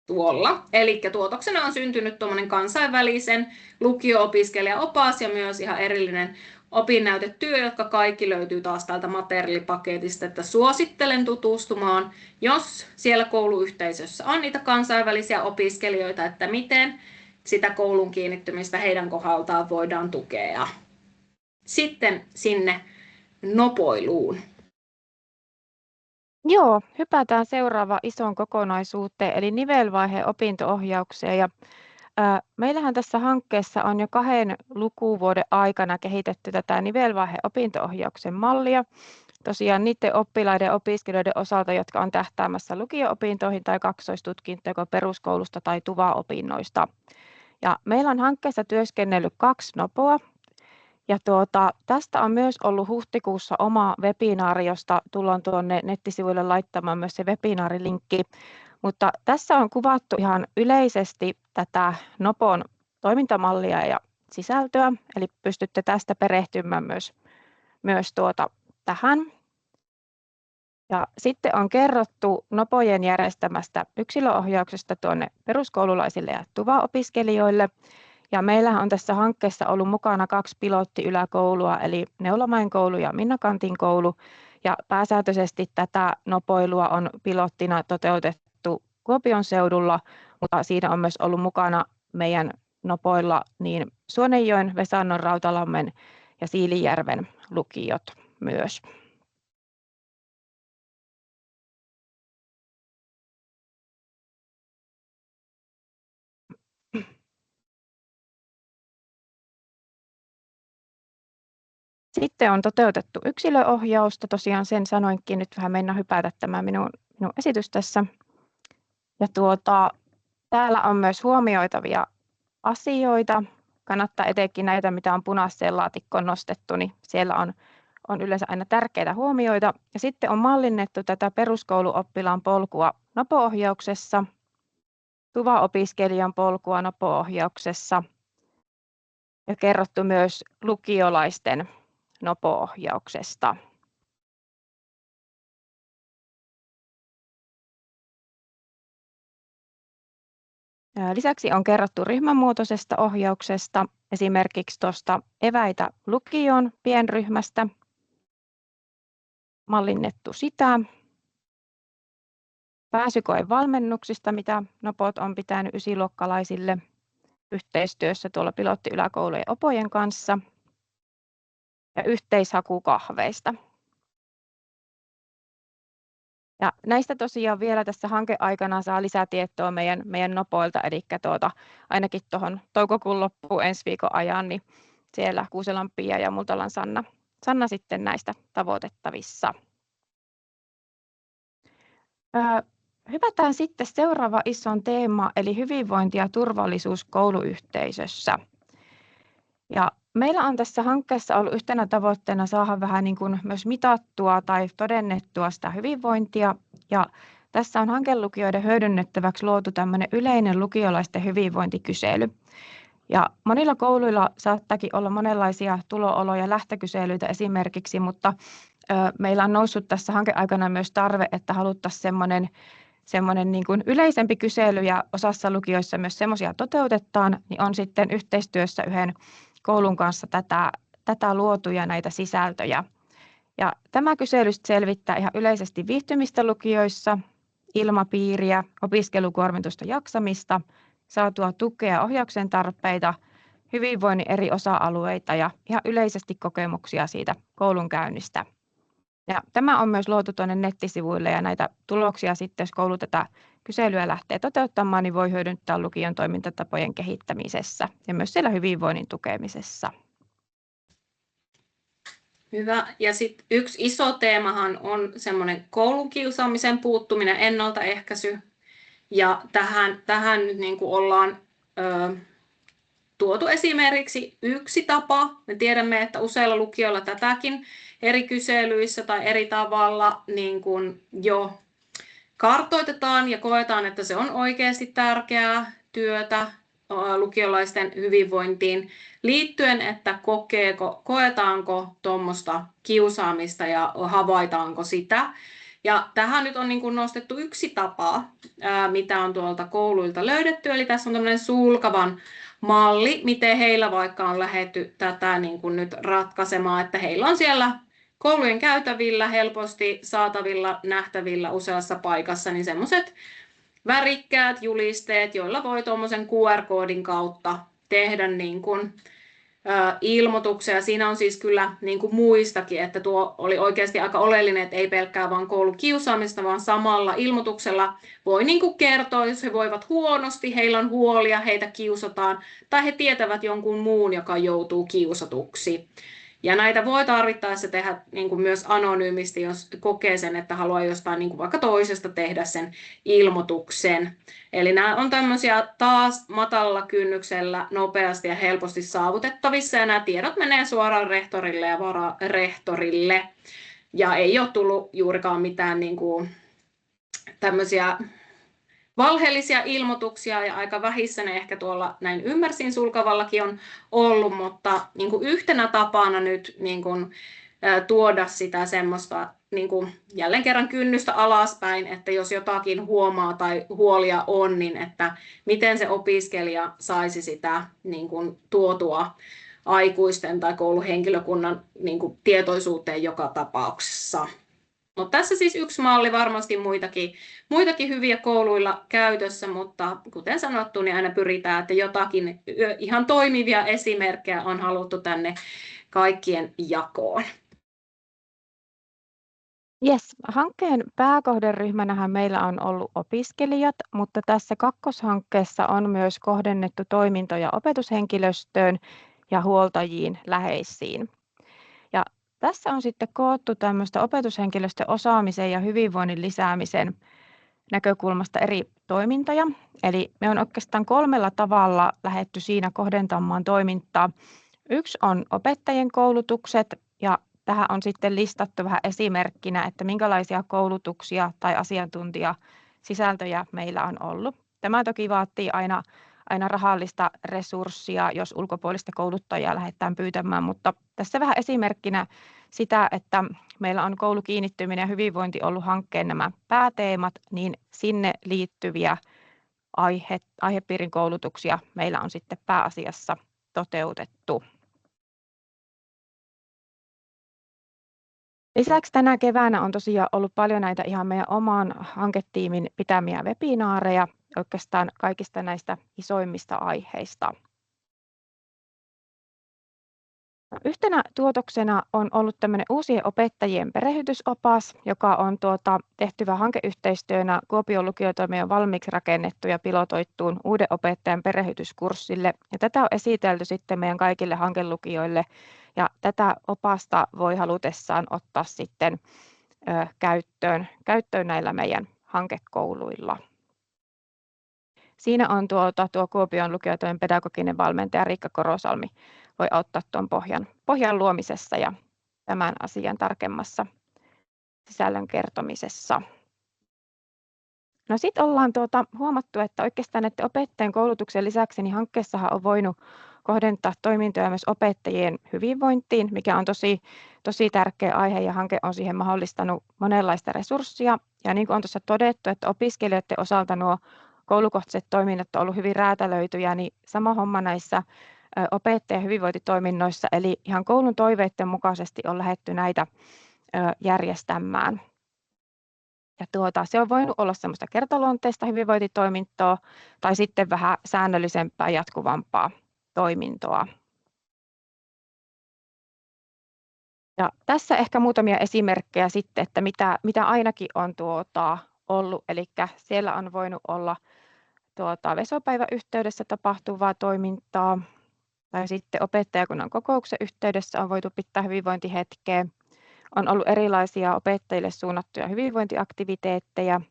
Tuolla. Eli tuotoksena on syntynyt tuommoinen kansainvälisen lukio-opiskelijaopas ja myös ihan erillinen opinnäytetyö, jotka kaikki löytyy taas täältä materiaalipaketista, että suosittelen tutustumaan, jos siellä kouluyhteisössä on niitä kansainvälisiä opiskelijoita, että miten sitä koulun kiinnittymistä heidän kohdaltaan voidaan tukea. Sitten sinne nopoiluun. Joo, hypätään seuraavaan isoon kokonaisuuteen, eli nivelvaiheen opinto-ohjaukseen. Meillähän tässä hankkeessa on jo 2 lukuvuoden aikana kehitetty tätä nivelvaiheen opinto-ohjauksen mallia. Tosiaan niiden oppilaiden ja opiskelijoiden osalta, jotka on tähtäämässä lukio-opintoihin tai kaksoistutkintoon joko peruskoulusta tai TUVA-opinnoista. Ja meillä on hankkeessa työskennellyt 2 nopoa. Ja tästä on myös ollut huhtikuussa oma webinaari, josta tullaan tuonne nettisivuille laittamaan myös se webinaarilinkki. Mutta tässä on kuvattu ihan yleisesti tätä Nopon toimintamallia ja sisältöä, eli pystytte tästä perehtymään myös tähän. Ja sitten on kerrottu Nopojen järjestämästä yksilöohjauksesta tuonne peruskoululaisille ja TUVA-opiskelijoille. Ja meillähän on tässä hankkeessa ollut mukana 2 pilottiyläkoulua, eli Neulamäen koulu ja Minnakantin koulu. Ja pääsääntöisesti tätä nopoilua on pilottina toteutettu Kuopion seudulla, mutta siinä on myös ollut mukana meidän nopoilla niin Suonenjoen, Vesannon, Rautalammen ja Siilinjärven lukiot myös. Sitten on toteutettu yksilöohjausta, tosiaan sen sanoinkin, nyt vähän mennä hypätä tämä minun esitys tässä. Ja täällä on myös huomioitavia asioita. Kannattaa etenkin näitä, mitä on punaiseen laatikkoon nostettu, niin siellä on yleensä aina tärkeitä huomioita. Ja sitten on mallinnettu tätä peruskouluoppilaan polkua Nopo-ohjauksessa, TUVA-opiskelijan polkua Nopo-ohjauksessa ja kerrottu myös lukiolaisten Nopo-ohjauksesta. Lisäksi on kerrottu ryhmämuotoisesta ohjauksesta, esimerkiksi tuosta eväitä lukioon pienryhmästä, mallinnettu sitä. Pääsykoevalmennuksista, mitä Nopot on pitänyt ysiluokkalaisille yhteistyössä tuolla pilottiyläkoulujen opojen kanssa ja yhteishakukahveista. Ja näistä tosiaan vielä tässä hankeaikana saa lisätietoa meidän Nopoilta, eli ainakin tuohon toukokuun loppuun ensi viikon ajan, niin siellä Kuuselan Pia ja Multalan Sanna sitten näistä tavoitettavissa. Hypätään sitten seuraava ison teema, eli hyvinvointi ja turvallisuus kouluyhteisössä. Ja meillä on tässä hankkeessa ollut yhtenä tavoitteena saada vähän niin kuin myös mitattua tai todennettua sitä hyvinvointia. Ja tässä on hankelukijoiden hyödynnettäväksi luotu tämmöinen yleinen lukiolaisten hyvinvointikysely. Ja monilla kouluilla saattaakin olla monenlaisia tulo-olo- ja lähtökyselyitä esimerkiksi, mutta meillä on noussut tässä hankeaikana myös tarve, että haluttaisiin semmoinen niin kuin yleisempi kysely ja osassa lukioissa myös semmoisia toteutetaan, niin on sitten yhteistyössä yhden koulun kanssa tätä luotu ja näitä sisältöjä. Ja tämä kysely selvittää ihan yleisesti viihtymistä lukioissa, ilmapiiriä, opiskelukuormitusta, jaksamista, saatua tukea, ohjauksen tarpeita, hyvinvoinnin eri osa-alueita ja ihan yleisesti kokemuksia siitä koulun käynnistä. Ja tämä on myös luotu tuonne nettisivuille ja näitä tuloksia sitten, jos koulu tätä kyselyä lähtee toteuttamaan, niin voi hyödyntää lukion toimintatapojen kehittämisessä ja myös siellä hyvinvoinnin tukemisessa. Hyvä. Ja sitten yksi iso teemahan on semmoinen koulukiusaamisen puuttuminen, ennaltaehkäisy. Ja tähän nyt niin kuin ollaan tuotu esimerkiksi yksi tapa. Me tiedämme, että useilla lukioilla tätäkin eri kyselyissä tai eri tavalla niin kuin jo kartoitetaan ja koetaan, että se on oikeasti tärkeää työtä lukiolaisten hyvinvointiin liittyen, että koetaanko tuommoista kiusaamista ja havaitaanko sitä. Ja tähän nyt on niin kuin nostettu yksi tapa, mitä on tuolta kouluilta löydetty, eli tässä on tämmöinen sulkavan malli, miten heillä vaikka on lähdetty tätä niin kuin nyt ratkaisemaan, että heillä on siellä koulujen käytävillä, helposti saatavilla, nähtävillä useassa paikassa, niin semmoiset värikkäät julisteet, joilla voi tuommoisen QR-koodin kautta tehdä niin kuin ilmoituksia. Siinä on siis kyllä niin kuin muistakin, että tuo oli oikeasti aika oleellinen, että ei pelkkää vain koulukiusaamista, vaan samalla ilmoituksella voi niin kuin kertoa, jos he voivat huonosti, heillä on huolia, heitä kiusataan, tai he tietävät jonkun muun, joka joutuu kiusatuksi. Ja näitä voi tarvittaessa tehdä niin kuin myös anonyymisti, jos kokee sen, että haluaa jostain niin kuin vaikka toisesta tehdä sen ilmoituksen. Eli nämä on tämmöisiä taas matalalla kynnyksellä nopeasti ja helposti saavutettavissa. Ja nämä tiedot menee suoraan rehtorille ja vararehtorille. Ja ei ole tullut juurikaan mitään niin kuin tämmöisiä valheellisia ilmoituksia ja aika vähissä ne ehkä tuolla näin ymmärsin sulkavallakin on ollut, mutta niin kuin yhtenä tapana nyt niin kuin, tuoda sitä semmoista niin kuin, jälleen kerran kynnystä alaspäin, että jos jotakin huomaa tai huolia on, niin että miten se opiskelija saisi sitä niin kuin, tuotua aikuisten tai kouluhenkilökunnan niin kuin, tietoisuuteen joka tapauksessa. Mutta tässä siis yksi malli, varmasti muitakin hyviä kouluilla käytössä, mutta kuten sanottu, niin aina pyritään, että jotakin ihan toimivia esimerkkejä on haluttu tänne kaikkien jakoon. Yes, hankkeen pääkohderyhmänähän meillä on ollut opiskelijat, mutta tässä kakkoshankkeessa on myös kohdennettu toimintoja opetushenkilöstöön ja huoltajiin läheisiin. Ja tässä on sitten koottu tämmöistä opetushenkilöstön osaamisen ja hyvinvoinnin lisäämisen näkökulmasta eri toimintoja. Eli me on oikeastaan 3 tavalla lähdetty siinä kohdentamaan toimintaa. Yksi on opettajien koulutukset ja tähän on sitten listattu vähän esimerkkinä, että minkälaisia koulutuksia tai asiantuntijasisältöjä meillä on ollut. Tämä toki vaatii aina rahallista resurssia, jos ulkopuolista kouluttajaa lähdetään pyytämään, mutta tässä vähän esimerkkinä sitä, että meillä on koulukiinnittyminen ja hyvinvointi ollut hankkeen nämä pääteemat, niin sinne liittyviä aihepiirin koulutuksia meillä on sitten pääasiassa toteutettu. Lisäksi tänä keväänä on tosiaan ollut paljon näitä ihan meidän oman hanketiimin pitämiä webinaareja oikeastaan kaikista näistä isoimmista aiheista. Yhtenä tuotoksena on ollut tämmöinen uusien opettajien perehdytysopas, joka on tehty hankeyhteistyönä Kuopion lukiotoimijan valmiiksi rakennettu ja pilotoittuun uuden opettajan perehdytyskurssille. Ja tätä on esitelty sitten meidän kaikille hankelukijoille ja tätä opasta voi halutessaan ottaa sitten käyttöön näillä meidän hankekouluilla. Siinä on tuo Kuopion lukiotoimijan pedagoginen valmentaja Riikka Korosalmi voi auttaa tuon pohjan luomisessa ja tämän asian tarkemmassa sisällön kertomisessa. No sitten ollaan huomattu, että oikeastaan näiden opettajien koulutuksen lisäksi niin hankkeessahan on voinut kohdentaa toimintoja myös opettajien hyvinvointiin, mikä on tosi tärkeä aihe ja hanke on siihen mahdollistanut monenlaista resurssia. Ja niin kuin on tuossa todettu, että opiskelijoiden osalta nuo koulukohtaiset toiminnot on ollut hyvin räätälöityjä, niin sama homma näissä opettajan hyvinvointitoiminnoissa, eli ihan koulun toiveiden mukaisesti on lähdetty näitä järjestämään. Ja se on voinut olla semmoista kertaluonteista hyvinvointitoimintoa tai sitten vähän säännöllisempää jatkuvampaa toimintoa. Ja tässä ehkä muutamia esimerkkejä sitten, että mitä ainakin on ollut, eli siellä on voinut olla vesopäivän yhteydessä tapahtuvaa toimintaa, tai sitten opettajakunnan kokouksen yhteydessä on voitu pitää hyvinvointihetkeä. On ollut erilaisia opettajille suunnattuja hyvinvointiaktiviteetteja.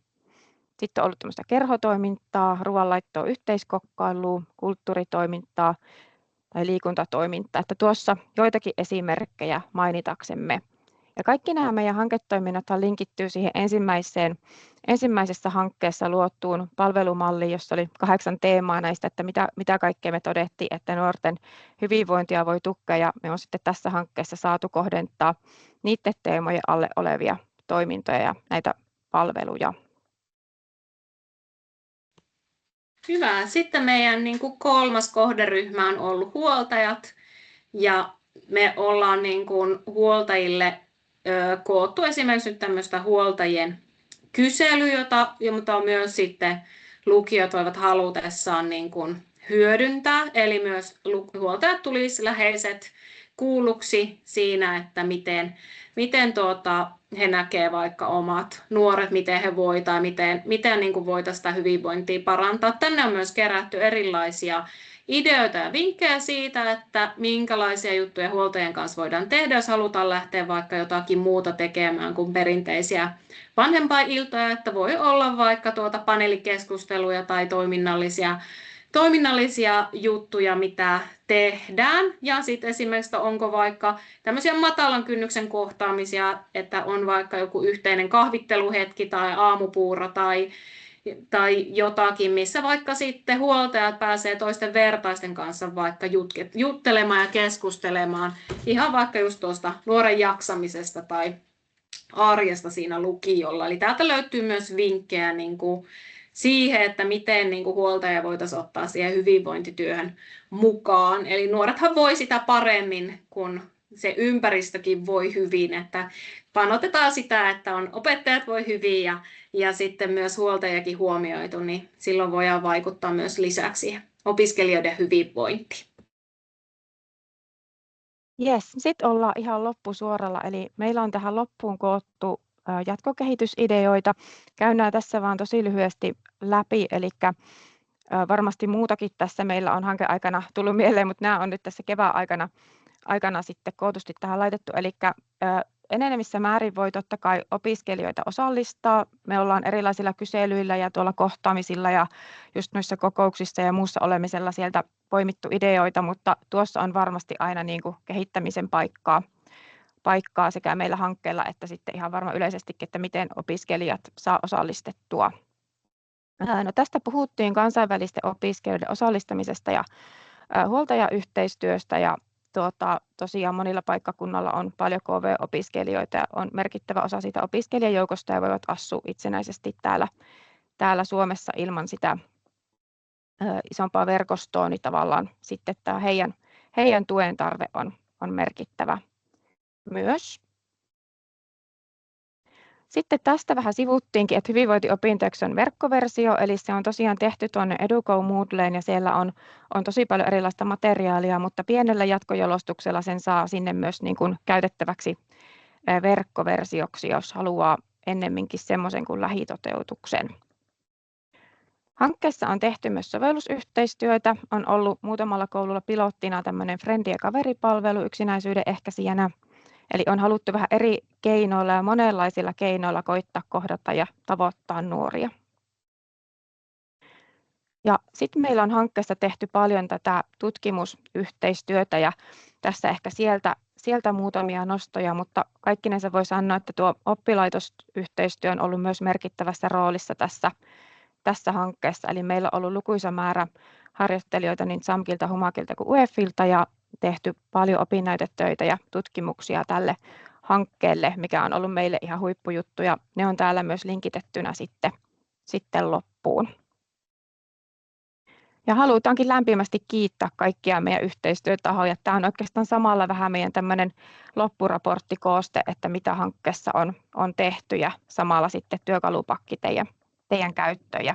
Sitten on ollut tämmöistä kerhotoimintaa, ruoanlaittoa, yhteiskokkailua, kulttuuritoimintaa tai liikuntatoimintaa. Että tuossa joitakin esimerkkejä mainitaksemme. Ja kaikki nämä meidän hanketoiminnat linkittyy siihen ensimmäisessä hankkeessa luotuun palvelumalliin, jossa oli 8 teemaa näistä, että mitä kaikkea me todettiin, että nuorten hyvinvointia voi tukea. Ja me on sitten tässä hankkeessa saatu kohdentaa niiden teemojen alle olevia toimintoja ja näitä palveluja. Hyvä. Sitten meidän kolmas kohderyhmä on ollut huoltajat. Ja me ollaan huoltajille koottu esimerkiksi nyt tämmöistä huoltajien kyselyä, jota myös sitten lukiot voivat halutessaan hyödyntää. Eli myös huoltajat tulisi läheiset kuulluksi siinä, että miten he näkevät vaikka omat nuoret, miten he voi tai miten voitaisiin sitä hyvinvointia parantaa. Tänne on myös kerätty erilaisia ideoita ja vinkkejä siitä, että minkälaisia juttuja huoltajien kanssa voidaan tehdä, jos halutaan lähteä vaikka jotakin muuta tekemään kuin perinteisiä vanhempainiltoja, että voi olla vaikka paneelikeskusteluja tai toiminnallisia juttuja, mitä tehdään. Ja sitten esimerkiksi, onko vaikka tämmöisiä matalan kynnyksen kohtaamisia, että on vaikka joku yhteinen kahvitteluhetki tai aamupuuro tai jotakin, missä vaikka sitten huoltajat pääsee toisten vertaisten kanssa vaikka juttelemaan ja keskustelemaan ihan vaikka just tuosta nuoren jaksamisesta tai arjesta siinä lukiolla. Eli täältä löytyy myös vinkkejä siihen, että miten huoltaja voitaisiin ottaa siihen hyvinvointityöhön mukaan. Eli nuorethan voi sitä paremmin, kun se ympäristökin voi hyvin, että panotetaan sitä, että opettajat voi hyvin ja sitten myös huoltajakin huomioitu, niin silloin voidaan vaikuttaa myös lisäksi opiskelijoiden hyvinvointiin. Jes, sitten ollaan ihan loppusuoralla, eli meillä on tähän loppuun koottu jatkokehitysideoita. Käydään tässä vaan tosi lyhyesti läpi, eli varmasti muutakin tässä meillä on hankeaikana tullut mieleen, mutta nämä on nyt tässä kevään aikana aikana sitten kootusti tähän laitettu, eli enenevissä määrin voi totta kai opiskelijoita osallistaa. Me ollaan erilaisilla kyselyillä ja tuolla kohtaamisilla ja just noissa kokouksissa ja muussa olemisella sieltä poimittu ideoita, mutta tuossa on varmasti aina niin kuin kehittämisen paikkaa sekä meillä hankkeella että sitten ihan varmaan yleisestikin, että miten opiskelijat saa osallistettua. No tästä puhuttiin kansainvälisten opiskelijoiden osallistamisesta ja huoltajayhteistyöstä ja tosiaan monilla paikkakunnalla on paljon KV-opiskelijoita ja on merkittävä osa siitä opiskelijajoukosta ja voivat asua itsenäisesti täällä Suomessa ilman sitä isompaa verkostoa, niin tavallaan sitten tämä heidän tuen tarve on merkittävä myös. Sitten tästä vähän sivuttiinkin, että hyvinvointiopintoiksi on verkkoversio, eli se on tosiaan tehty tuonne Edugo Moodleen ja siellä on tosi paljon erilaista materiaalia, mutta pienellä jatkojalostuksella sen saa sinne myös niin kuin käytettäväksi verkkoversioksi, jos haluaa ennemminkin semmoisen kuin lähitoteutuksen. Hankkeessa on tehty myös sovellusyhteistyötä, on ollut muutamalla koululla pilottina tämmöinen Frendi- ja kaveripalvelu yksinäisyyden ehkäisijänä. Eli on haluttu vähän eri keinoilla ja monenlaisilla keinoilla koittaa kohdata ja tavoittaa nuoria. Ja sitten meillä on hankkeessa tehty paljon tätä tutkimusyhteistyötä ja tässä ehkä sieltä muutamia nostoja, mutta kaikkinensa voi sanoa, että tuo oppilaitosyhteistyö on ollut myös merkittävässä roolissa tässä hankkeessa. Eli meillä on ollut lukuisa määrä harjoittelijoita niin SAMKilta, HUMAKilta kuin UEFilta ja tehty paljon opinnäytetöitä ja tutkimuksia tälle hankkeelle, mikä on ollut meille ihan huippujuttu ja ne on täällä myös linkitettynä sitten loppuun. Ja halutaankin lämpimästi kiittää kaikkia meidän yhteistyötahoja. Tämä on oikeastaan samalla vähän meidän tämmöinen loppuraporttikooste, että mitä hankkeessa on tehty ja samalla sitten työkalupakki teidän käyttöön. Ja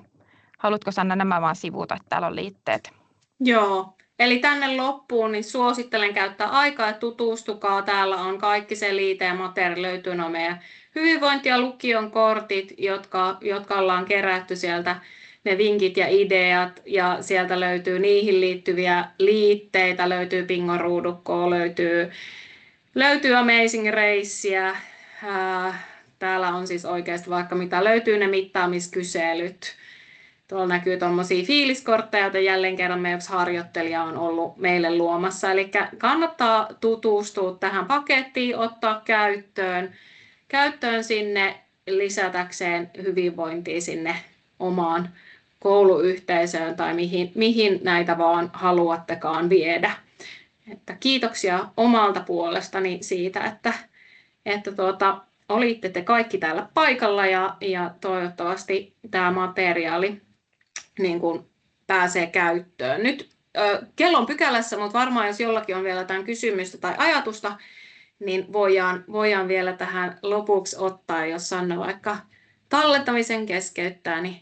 haluatko Sanna nämä vaan sivuta, että täällä on liitteet? Joo. Eli tänne loppuun niin suosittelen käyttää aikaa ja tutustukaa. Täällä on kaikki se liite ja materiaali löytyy no meidän hyvinvointi- ja lukion kortit, jotka ollaan kerätty sieltä, ne vinkit ja ideat, ja sieltä löytyy niihin liittyviä liitteitä, löytyy Pingo-ruudukkoa, löytyy Amazing Racea. Täällä on siis oikeasti vaikka mitä, löytyy ne mittaamiskyselyt. Tuolla näkyy tuommoisia fiiliskortteja, joita jälleen kerran meidän yksi harjoittelija on ollut meille luomassa. Eli kannattaa tutustua tähän pakettiin, ottaa käyttöön sinne lisätäkseen hyvinvointia sinne omaan kouluyhteisöön tai mihin näitä vaan haluattekaan viedä. Että kiitoksia omalta puolestani siitä, että olitte te kaikki täällä paikalla ja toivottavasti tämä materiaali niin kuin pääsee käyttöön. Nyt kello on pykälässä, mutta varmaan jos jollakin on vielä jotain kysymystä tai ajatusta, niin voidaan vielä tähän lopuksi ottaa, jos Sanna vaikka tallentamisen keskeyttää, niin